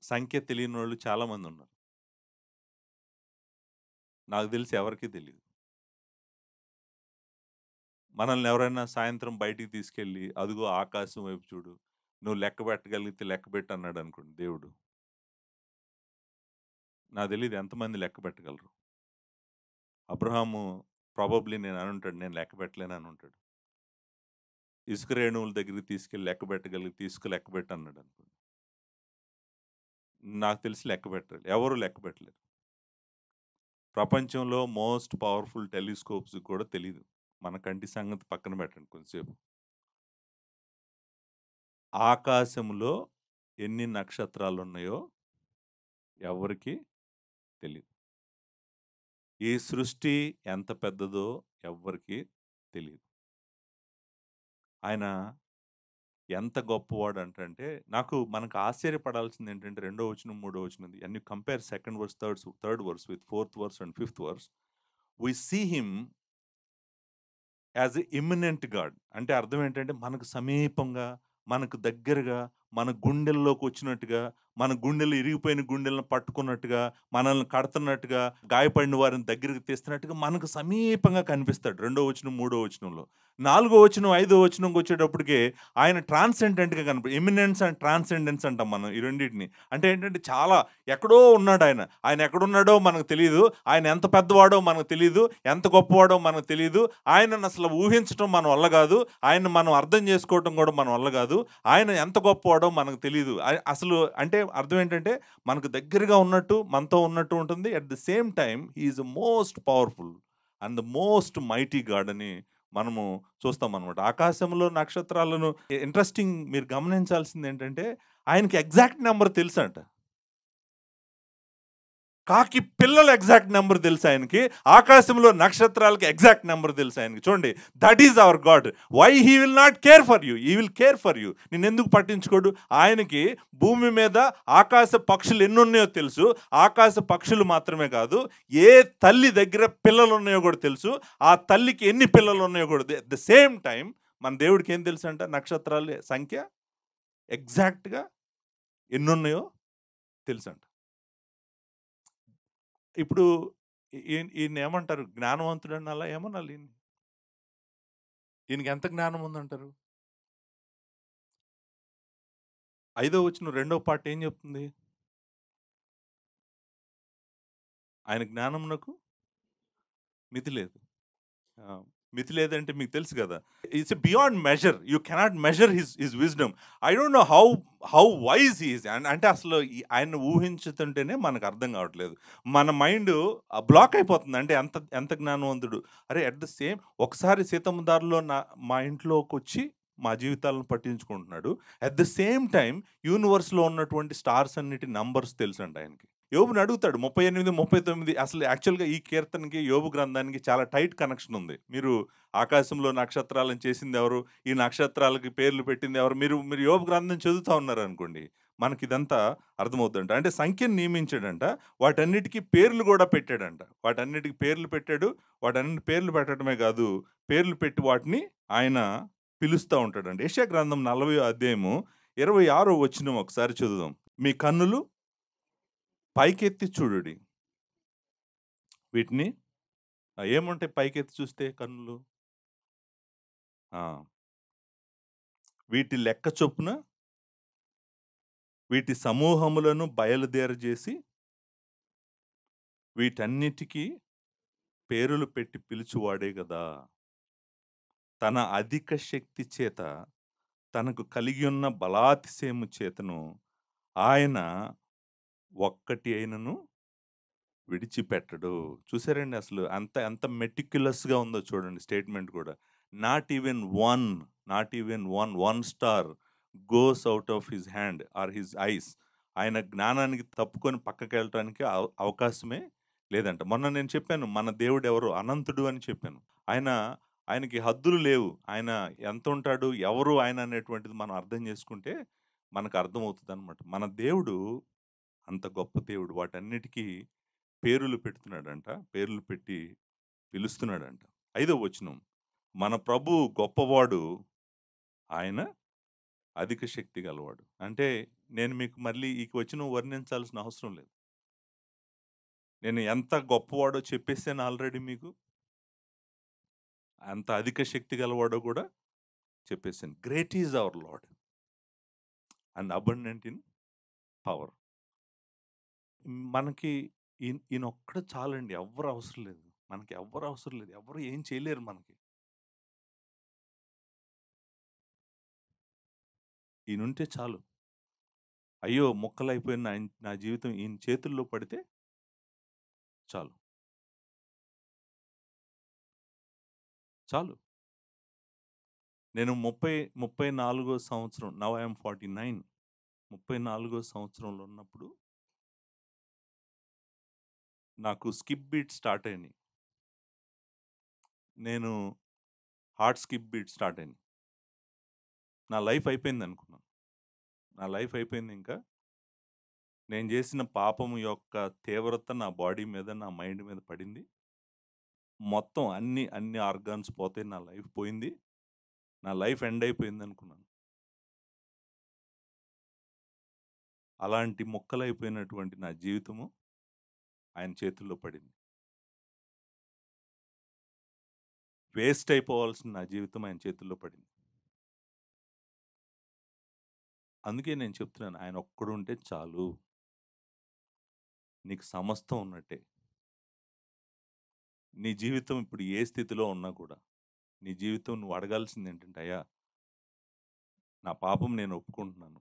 సంఖ్య తెలియనోళ్ళు చాలామందున్నారు. నాకు తెలిసి ఎవరికీ తెలీదు. మనల్ని ఎవరైనా సాయంత్రం బయటికి తీసుకెళ్ళి, అదిగో ఆకాశం వైపు చూడు, నువ్వు లెక్క పెట్టగలిగితే లెక్కపెట్టు అన్నాడనుకోండి దేవుడు. నాకు తెలీదు ఎంతమంది లెక్క పెట్టగలరు. అబ్రహాము ప్రాబబ్లీ నేను అనుంటాడు, నేను లెక్క పెట్టలేను అనుంటాడు. ఇసుక రేణువుల దగ్గరికి తీసుకెళ్ళి లెక్కబెట్టు అన్నాడు అనుకోండి. నాకు తెలిసి లెక్కబెట్టాలి. ఎవరు లెక్కబెట్టలేరు. ప్రపంచంలో మోస్ట్ పవర్‌ఫుల్ టెలిస్కోప్స్ కూడా తెలీదు. మన కంటి సంగతి పక్కన పెట్టండి కొంచెంసేపు. ఆకాశంలో ఎన్ని నక్షత్రాలున్నాయో ఎవరికీ తెలీదు. ఈ సృష్టి ఎంత పెద్దదో ఎవ్వరికీ తెలీదు. ఆయన ఎంత గొప్పవాడంటంటే, మనకు ఆశ్చర్యపడాల్సిందేంటంటే, రెండో వచనం, మూడో వచనం and you compare second verse, third verse with fourth verse and fifth verse. We see him as a imminent God. అంటే అర్థం ఏంటంటే, మనకు సమీపంగా, మనకు దగ్గరగా, మన గుండెల్లోకి వచ్చినట్టుగా, మన గుండెలు ఇరిగిపోయిన గుండెలను పట్టుకున్నట్టుగా, మనల్ని కడుతున్నట్టుగా, గాయపడిన వారిని దగ్గరికి తీస్తున్నట్టుగా మనకు సమీపంగా కనిపిస్తాడు. రెండో వచనం, మూడో వచనంలో. నాలుగో వచనం, ఐదో వచనంకి వచ్చేటప్పటికే ఆయన ట్రాన్సెండెంట్‌గా ఎమినెన్స్ అండ్ ట్రాన్సెండెన్స్ అంటాం మనం ఈ రెండిటిని. అంటే ఏంటంటే చాలా ఎక్కడో ఉన్నాడు ఆయన. ఆయన ఎక్కడున్నాడో మనకు తెలీదు. ఆయన ఎంత పెద్దవాడో మనకు తెలీదు. ఎంత గొప్పవాడో మనకు తెలీదు. ఆయనను అసలు ఊహించటం మన వల్ల కాదు. ఆయన్ని మనం అర్థం చేసుకోవటం కూడా మన వల్ల కాదు. ఆయన ఎంత గొప్పవాడో మనకు తెలీదు. అసలు అంటే అర్థం ఏంటంటే మనకు దగ్గరగా ఉన్నట్టు, మనతో ఉన్నట్టు ఉంటుంది. At the same time he is the most powerful and the most mighty God అని మనము చూస్తామనమాట. ఆకాశంలో నక్షత్రాలను ఇంట్రెస్టింగ్ మీరు గమనించాల్సిందేంటంటే ఆయనకి ఎగ్జాక్ట్ నంబర్ తెలుసంట. కాకి పిల్లల ఎగ్జాక్ట్ నెంబర్ తెలుసు ఆయనకి. ఆకాశంలో నక్షత్రాలకి ఎగ్జాక్ట్ నెంబర్ తెలుసు ఆయనకి. చూడండి, that is our God. Why he will not care for you? He will care for you. నిన్నెందుకు పట్టించుకోడు? ఆయనకి భూమి మీద ఆకాశ పక్షులు ఎన్ని ఉన్నాయో తెలుసు. ఆకాశ పక్షులు మాత్రమే కాదు, ఏ తల్లి దగ్గర పిల్లలు ఉన్నాయో కూడా తెలుసు. ఆ తల్లికి ఎన్ని పిల్లలు ఉన్నాయో కూడా. అట్ ద సేమ్ టైం మన దేవుడికి ఏం తెలుసు అంట? నక్షత్రాల సంఖ్య ఎగ్జాక్ట్గా ఎన్నున్నాయో తెలుసంట. ఇప్పుడు ఈయన ఏమంటారు? జ్ఞానవంతుడని అలా ఏమనాలి ఈయన్ని? ఈయనకి ఎంత జ్ఞానం ఉందంటారు? 5వ వచనం రెండో పార్ట్ ఏం చెప్తుంది? ఆయన జ్ఞానమునకు మితి లేదు. ఆ! మితి లేదంటే మీకు తెలుసు గదా! It's beyond measure. You cannot measure his wisdom. I don't know how wise he is. అంటే అసలు ఆయన్ని ఊహించుతుంటేనే మనకు అర్థం కావట్లేదు. మన మైండ్ బ్లాక్ అయిపోతుంది. అంటే ఎంత ఎంత జ్ఞానవంతుడు. అరే అట్ ద సేమ్ ఒకసారి సీతమ్మ దారిలో మా ఇంట్లోకొచ్చి మా జీవితాలను పట్టించుకుంటున్నాడు. అట్ ద సేమ్ టైమ్ యూనివర్స్‌లో ఉన్నటువంటి స్టార్స్ అన్నిటి నంబర్స్ తెలుసంట ఆయనకి. యోబుని అడుగుతాడు 38, 39. అసలు యాక్చువల్‌గా ఈ కీర్తనకి, యోబు గ్రంథానికి చాలా టైట్ కనెక్షన్ ఉంది. మీరు ఆకాశంలో నక్షత్రాలను చేసిందెవరు? ఈ నక్షత్రాలకి పేర్లు పెట్టిందెవరు? మీరు మీరు యోబు గ్రంథం చదువుతా ఉన్నారనుకోండి, మనకిదంతా అర్థమవుద్దంట. అంటే సంఖ్యను నియమించాడంట. వాటన్నిటికి పేర్లు గూడా పెట్టాడంట. వాటన్నిటికి పేర్లు పెట్టాడు. వాటన్నిటి పేర్లు పెట్టడమే గాదు, పేర్లు పెట్టి వాటిని ఆయన పిలుస్తా ఉంటాడంట. యెషయా గ్రంథం 40వ అధ్యాయము 26వ వచనం ఒకసారి చదువుదాం. మీ కన్నులు పైకెత్తి చూడుడి. వీటిని ఏముంటాయి పైకెత్తి చూస్తే కన్నులు? ఆ! వీటి లెక్క చొప్పున వీటి సమూహములను బయలుదేరజేసి వీటన్నిటికి పేరులు పెట్టి పిలుచువాడే గదా! తన అధిక శక్తి చేత తనకు కలిగి ఉన్న బలాతిశయము చేతను ఆయన ఒక్కటి అయినను విడిచిపెట్టడు. చూసారండి అసలు ఎంత మెటిక్యులస్‌గా ఉందో చూడండి స్టేట్‌మెంట్ కూడా. Not even one, one star goes out of his hand or his eyes. ఆయన జ్ఞానానికి తప్పుకొని పక్కకెళ్ళటానికి అవకాశమే లేదంట. మొన్న నేను చెప్పాను మన దేవుడు ఎవరు? అనంతుడు అని చెప్పాను. ఆయన ఆయనకి హద్దులు లేవు. ఆయన ఎంతుంటాడు? ఎవరు ఆయన అనేటువంటిది మనం అర్థం చేసుకుంటే మనకు అర్థమవుతదనమాట. మన దేవుడు అంత గొప్ప దేవుడు. వాటన్నిటికి పేరులు పెడుతున్నాడంట. పేర్లు పెట్టి పిలుస్తున్నాడంట. 5వ వచనం. మన ప్రభువు గొప్పవాడు. ఆయన అధిక శక్తి గలవాడు. అంటే నేను మీకు మళ్ళీ ఈ వచనం వర్ణించాల్సిన అవసరం లేదు. నేను ఎంత గొప్పవాడో చెప్పేసాను ఆల్రెడీ మీకు. అంత అధిక శక్తి గలవాడో కూడా చెప్పేసాను. Great is our Lord and abundant in power. మనకి ఈయనొక్కడు చాలండి. ఎవ్వరు అవసరం లేదు. మనకి ఎవ్వరు అవసరం లేదు. ఎవ్వరు ఏం చేయలేరు మనకి. ఈయనుంటే చాలు. అయ్యో! ముక్కలైపోయిన నా జీవితం ఈయన చేతుల్లో పడితే చాలు. చాలు. నేను 34 సంవత్సరం, నౌ ఐ యామ్ 49. 34 సంవత్సరంలో ఉన్నప్పుడు నాకు స్కిప్ బీట్స్ స్టార్ట్ అయినాయి. నేను హార్ట్ స్కిప్ బీట్స్ స్టార్ట్ అయినాయి. నా లైఫ్ అయిపోయిందనుకున్నాను. నా లైఫ్ అయిపోయిందింక. నేను చేసిన పాపం యొక్క తీవ్రత నా బాడీ మీద, నా మైండ్ మీద పడింది. మొత్తం అన్ని ఆర్గాన్స్ పోతాయి. నా లైఫ్ పోయింది. నా లైఫ్ ఎండ్ అయిపోయిందనుకున్నాను. అలాంటి ముక్కలైపోయినటువంటి నా జీవితము ఆయన చేతుల్లో పడింది. వేస్ట్ అయిపోవాల్సిన నా జీవితం ఆయన చేతుల్లో పడింది. అందుకే నేను చెప్తున్నాను, ఆయన ఒక్కడుంటే చాలు. నీకు సమస్తం ఉన్నట్టే. నీ జీవితం ఇప్పుడు ఏ స్థితిలో ఉన్నా కూడా, నీ జీవితం నువ్వు అడగాల్సిందేంటంటే, అయ్యా! నా పాపం నేను ఒప్పుకుంటున్నాను.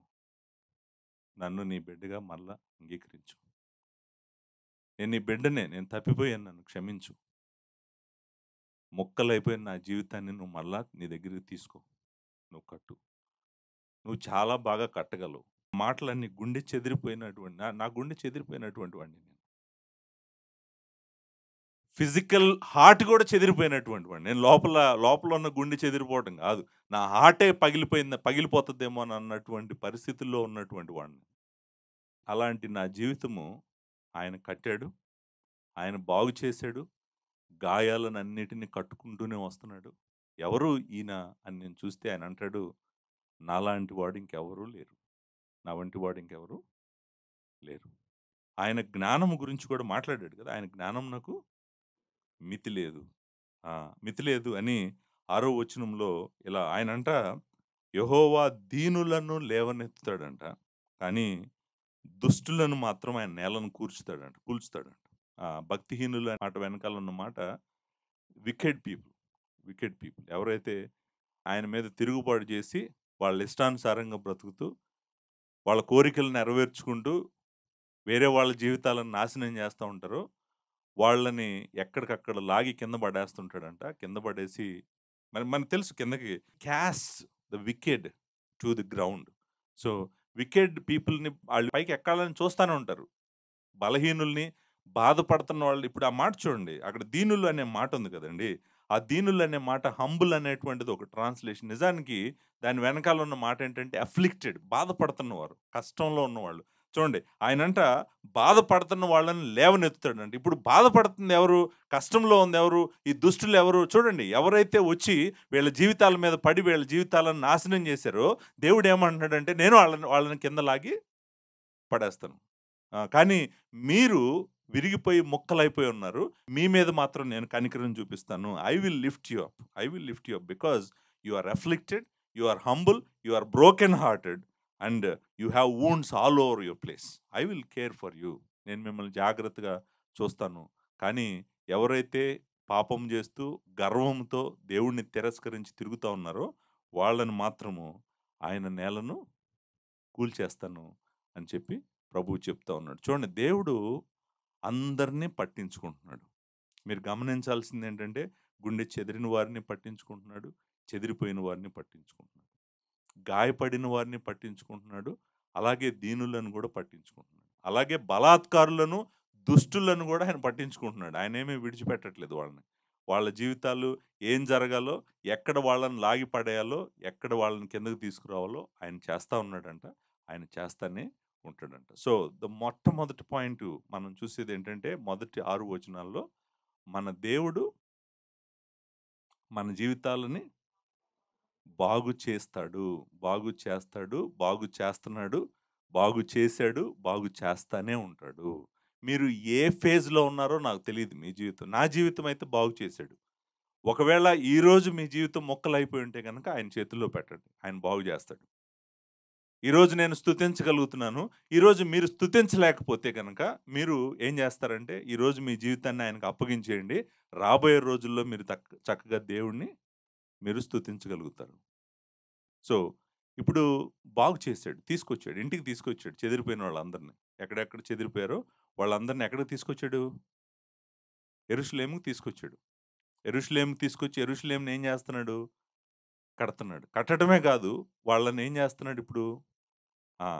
నన్ను నీ బిడ్డగా మరలా అంగీకరించు. నేను నీ బిడ్డనే. నేను తప్పిపోయాను. నన్ను క్షమించు. ముక్కలైపోయిన నా జీవితాన్ని నువ్వు మరలా నీ దగ్గరికి తీసుకో. నువ్వు కట్టు. నువ్వు చాలా బాగా కట్టగలవు. మాటలన్నీ గుండె చెదిరిపోయినటువంటి నా గుండె చెదిరిపోయినటువంటి వాడిని నేను. ఫిజికల్ హార్ట్ కూడా చెదిరిపోయినటువంటి వాడిని. నేను లోపల ఉన్న గుండె చెదిరిపోవటం కాదు. నా హార్టే పగిలిపోతదేమో అని అన్నటువంటి పరిస్థితుల్లో ఉన్నటువంటి వాడిని. అలాంటి నా జీవితము ఆయన కట్టాడు. ఆయన బాగు చేశాడు. గాయాలనన్నిటిని కట్టుకుంటూనే వస్తున్నాడు. ఎవరు ఈయన అని నేను చూస్తే ఆయన అంటాడు, నాలాంటి వాడు ఇంకెవరూ లేరు. నా వంటి వాడు ఇంకెవరు లేరు. ఆయన జ్ఞానం గురించి కూడా మాట్లాడాడు కదా! ఆయన జ్ఞానం నాకు మితి లేదు. మితి లేదు అని 6వ వచనంలో ఇలా ఆయనంట, యెహోవా దీనులను లేవనెత్తుతాడంట. కానీ దుష్టులను మాత్రం ఆయన నేలను కూల్చుతాడంట. భక్తిహీనులు అనే మాట వెనకాల ఉన్న మాట వికెడ్ పీపుల్. Wicked people. ఎవరైతే ఆయన మీద తిరుగుబాటు చేసి, వాళ్ళ ఇష్టానుసారంగా బ్రతుకుతూ, వాళ్ళ కోరికలు నెరవేర్చుకుంటూ, వేరే వాళ్ళ జీవితాలను నాశనం చేస్తా ఉంటారో, వాళ్ళని ఎక్కడికక్కడ లాగి కింద పడేస్తుంటాడంట. కింద పడేసి మనకు తెలుసు కిందకి cast the wicked to the ground. So, wicked పీపుల్‌ని ఆళ్ళు పైకి ఎక్కాలని చూస్తానే ఉంటారు. బలహీనుల్ని, బాధపడుతున్న వాళ్ళు ఇప్పుడు ఆ మాట చూడండి. అక్కడ దీనులు అనే మాట ఉంది కదండీ! ఆ దీనులు అనే మాట హంబుల్ అనేటువంటిది ఒక ట్రాన్స్‌లేషన్. నిజానికి దాని వెనకాల ఉన్న మాట ఏంటంటే అఫ్లిక్టెడ్, బాధపడుతున్నవారు, కష్టంలో ఉన్నవాళ్ళు. చూడండి ఆయనంట బాధపడుతున్న వాళ్ళని లేవనెత్తుతాడంట. ఇప్పుడు బాధపడుతుంది ఎవరు? కష్టంలో ఉంది ఎవరు? ఈ దుష్టులు ఎవరు? చూడండి, ఎవరైతే వచ్చి వీళ్ళ జీవితాల మీద పడి వీళ్ళ జీవితాలను నాశనం చేశారో, దేవుడు ఏమంటున్నాడంటే నేను వాళ్ళని కింద లాగి పడేస్తాను. కానీ మీరు విరిగిపోయి ముక్కలైపోయి ఉన్నారు. మీ మీద మాత్రం నేను కనికరం చూపిస్తాను. I will lift you up. I will lift you up because you are afflicted, you are humble, you are broken hearted and you have wounds all over your place. I will care for you. నేను మిమ్మల్ని జాగ్రత్తగా చూస్తాను. కానీ ఎవరైతే పాపం చేస్తూ గర్వంతో దేవుడిని తిరస్కరించి తిరుగుతా ఉన్నారో వాళ్ళని మాత్రము ఆయన నేలను కూల్చేస్తాను అని చెప్పి ప్రభువు చెప్తా ఉన్నాడు. చూడండి, దేవుడు అందరినీ పట్టించుకుంటున్నాడు. మీరు గమనించాల్సిందేంటంటే, గుండె చెదిరిన వారిని పట్టించుకుంటున్నాడు, చెదిరిపోయిన వారిని పట్టించుకుంటున్నాడు. గాయపడిన వారిని పట్టించుకుంటున్నాడు, అలాగే దీనులను కూడా పట్టించుకుంటున్నాడు. అలాగే బలాత్కారులను, దుష్టులను కూడా ఆయన పట్టించుకుంటున్నాడు. ఆయనేమీ విడిచిపెట్టట్లేదు వాళ్ళని. వాళ్ళ జీవితాలు ఏం జరగాలో, ఎక్కడ వాళ్ళని లాగి పడేయాలో, ఎక్కడ వాళ్ళని కిందకి తీసుకురావాలో ఆయన చేస్తా ఉన్నాడంట. ఆయన చేస్తానే ఉంటాడంట. సో, మొట్టమొదటి పాయింటు మనం చూసేదేంటంటే, మొదటి 6 వచనాల్లో మన దేవుడు మన జీవితాలని బాగు చేస్తాడు. బాగు చేస్తాడు. బాగు చేస్తున్నాడు. బాగు చేశాడు. బాగు చేస్తానే ఉంటాడు. మీరు ఏ ఫేజ్‌లో ఉన్నారో నాకు తెలీదు మీ జీవితం. నా జీవితం అయితే బాగు చేశాడు. ఒకవేళ ఈరోజు మీ జీవితం ముక్కలైపోయి ఉంటే గనక ఆయన చేతుల్లో పెట్టండి. ఆయన బాగు చేస్తాడు. ఈరోజు నేను స్తుతించగలుగుతున్నాను. ఈరోజు మీరు స్తుతించలేకపోతే గనక మీరు ఏం చేస్తారంటే, ఈరోజు మీ జీవితాన్ని ఆయనకు అప్పగించేయండి. రాబోయే రోజుల్లో మీరు చక్కగా దేవుడిని మీరు స్తుతించగలుగుతారు. సో, ఇప్పుడు బాగు చేశాడు. తీసుకొచ్చాడు. ఇంటికి తీసుకొచ్చాడు చెదిరిపోయిన వాళ్ళందరిని. ఎక్కడెక్కడ చెదిరిపోయారో వాళ్ళందరిని ఎక్కడికి తీసుకొచ్చాడు? యెరూషలేముకి తీసుకొచ్చాడు. యెరూషలేముకి తీసుకొచ్చి యెరూషలేముని ఏం చేస్తున్నాడు? కడతన్నాడు. కట్టడమే కాదు, వాళ్ళని ఏం చేస్తున్నాడిప్పుడు? ఆ!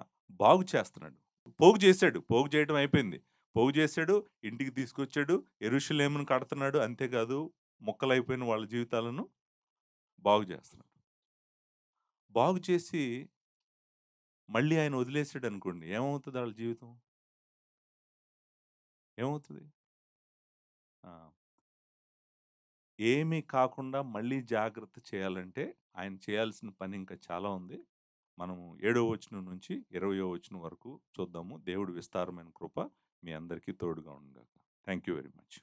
బాగు చేస్తున్నాడు. పోగు చేశాడు. పోగు చేయడం అయిపోయింది. పోగు చేశాడు, ఇంటికి తీసుకొచ్చాడు, యెరూషలేమును కడతన్నాడు. అంతేకాదు, ముక్కలైపోయిన వాళ్ళ జీవితాలను బాగు చేస్తున్నాడు. బాగు చేసి మళ్ళీ ఆయన వదిలేసాడనుకోండి, ఏమవుతది ఆళ్ళ జీవితం? ఏమవుతది? ఆ! ఏమీ కాకుండా మళ్ళీ జాగ్రత్త చేయాలంటే, ఆయన చేయాల్సిన పని ఇంకా చాలా ఉంది. మనము 7వ వచనం నుంచి 20వ వచనం వరకు చూద్దాము. దేవుడి విస్తారమైన కృప మీ అందరికీ తోడుగా ఉండుగాక. Thank you very much.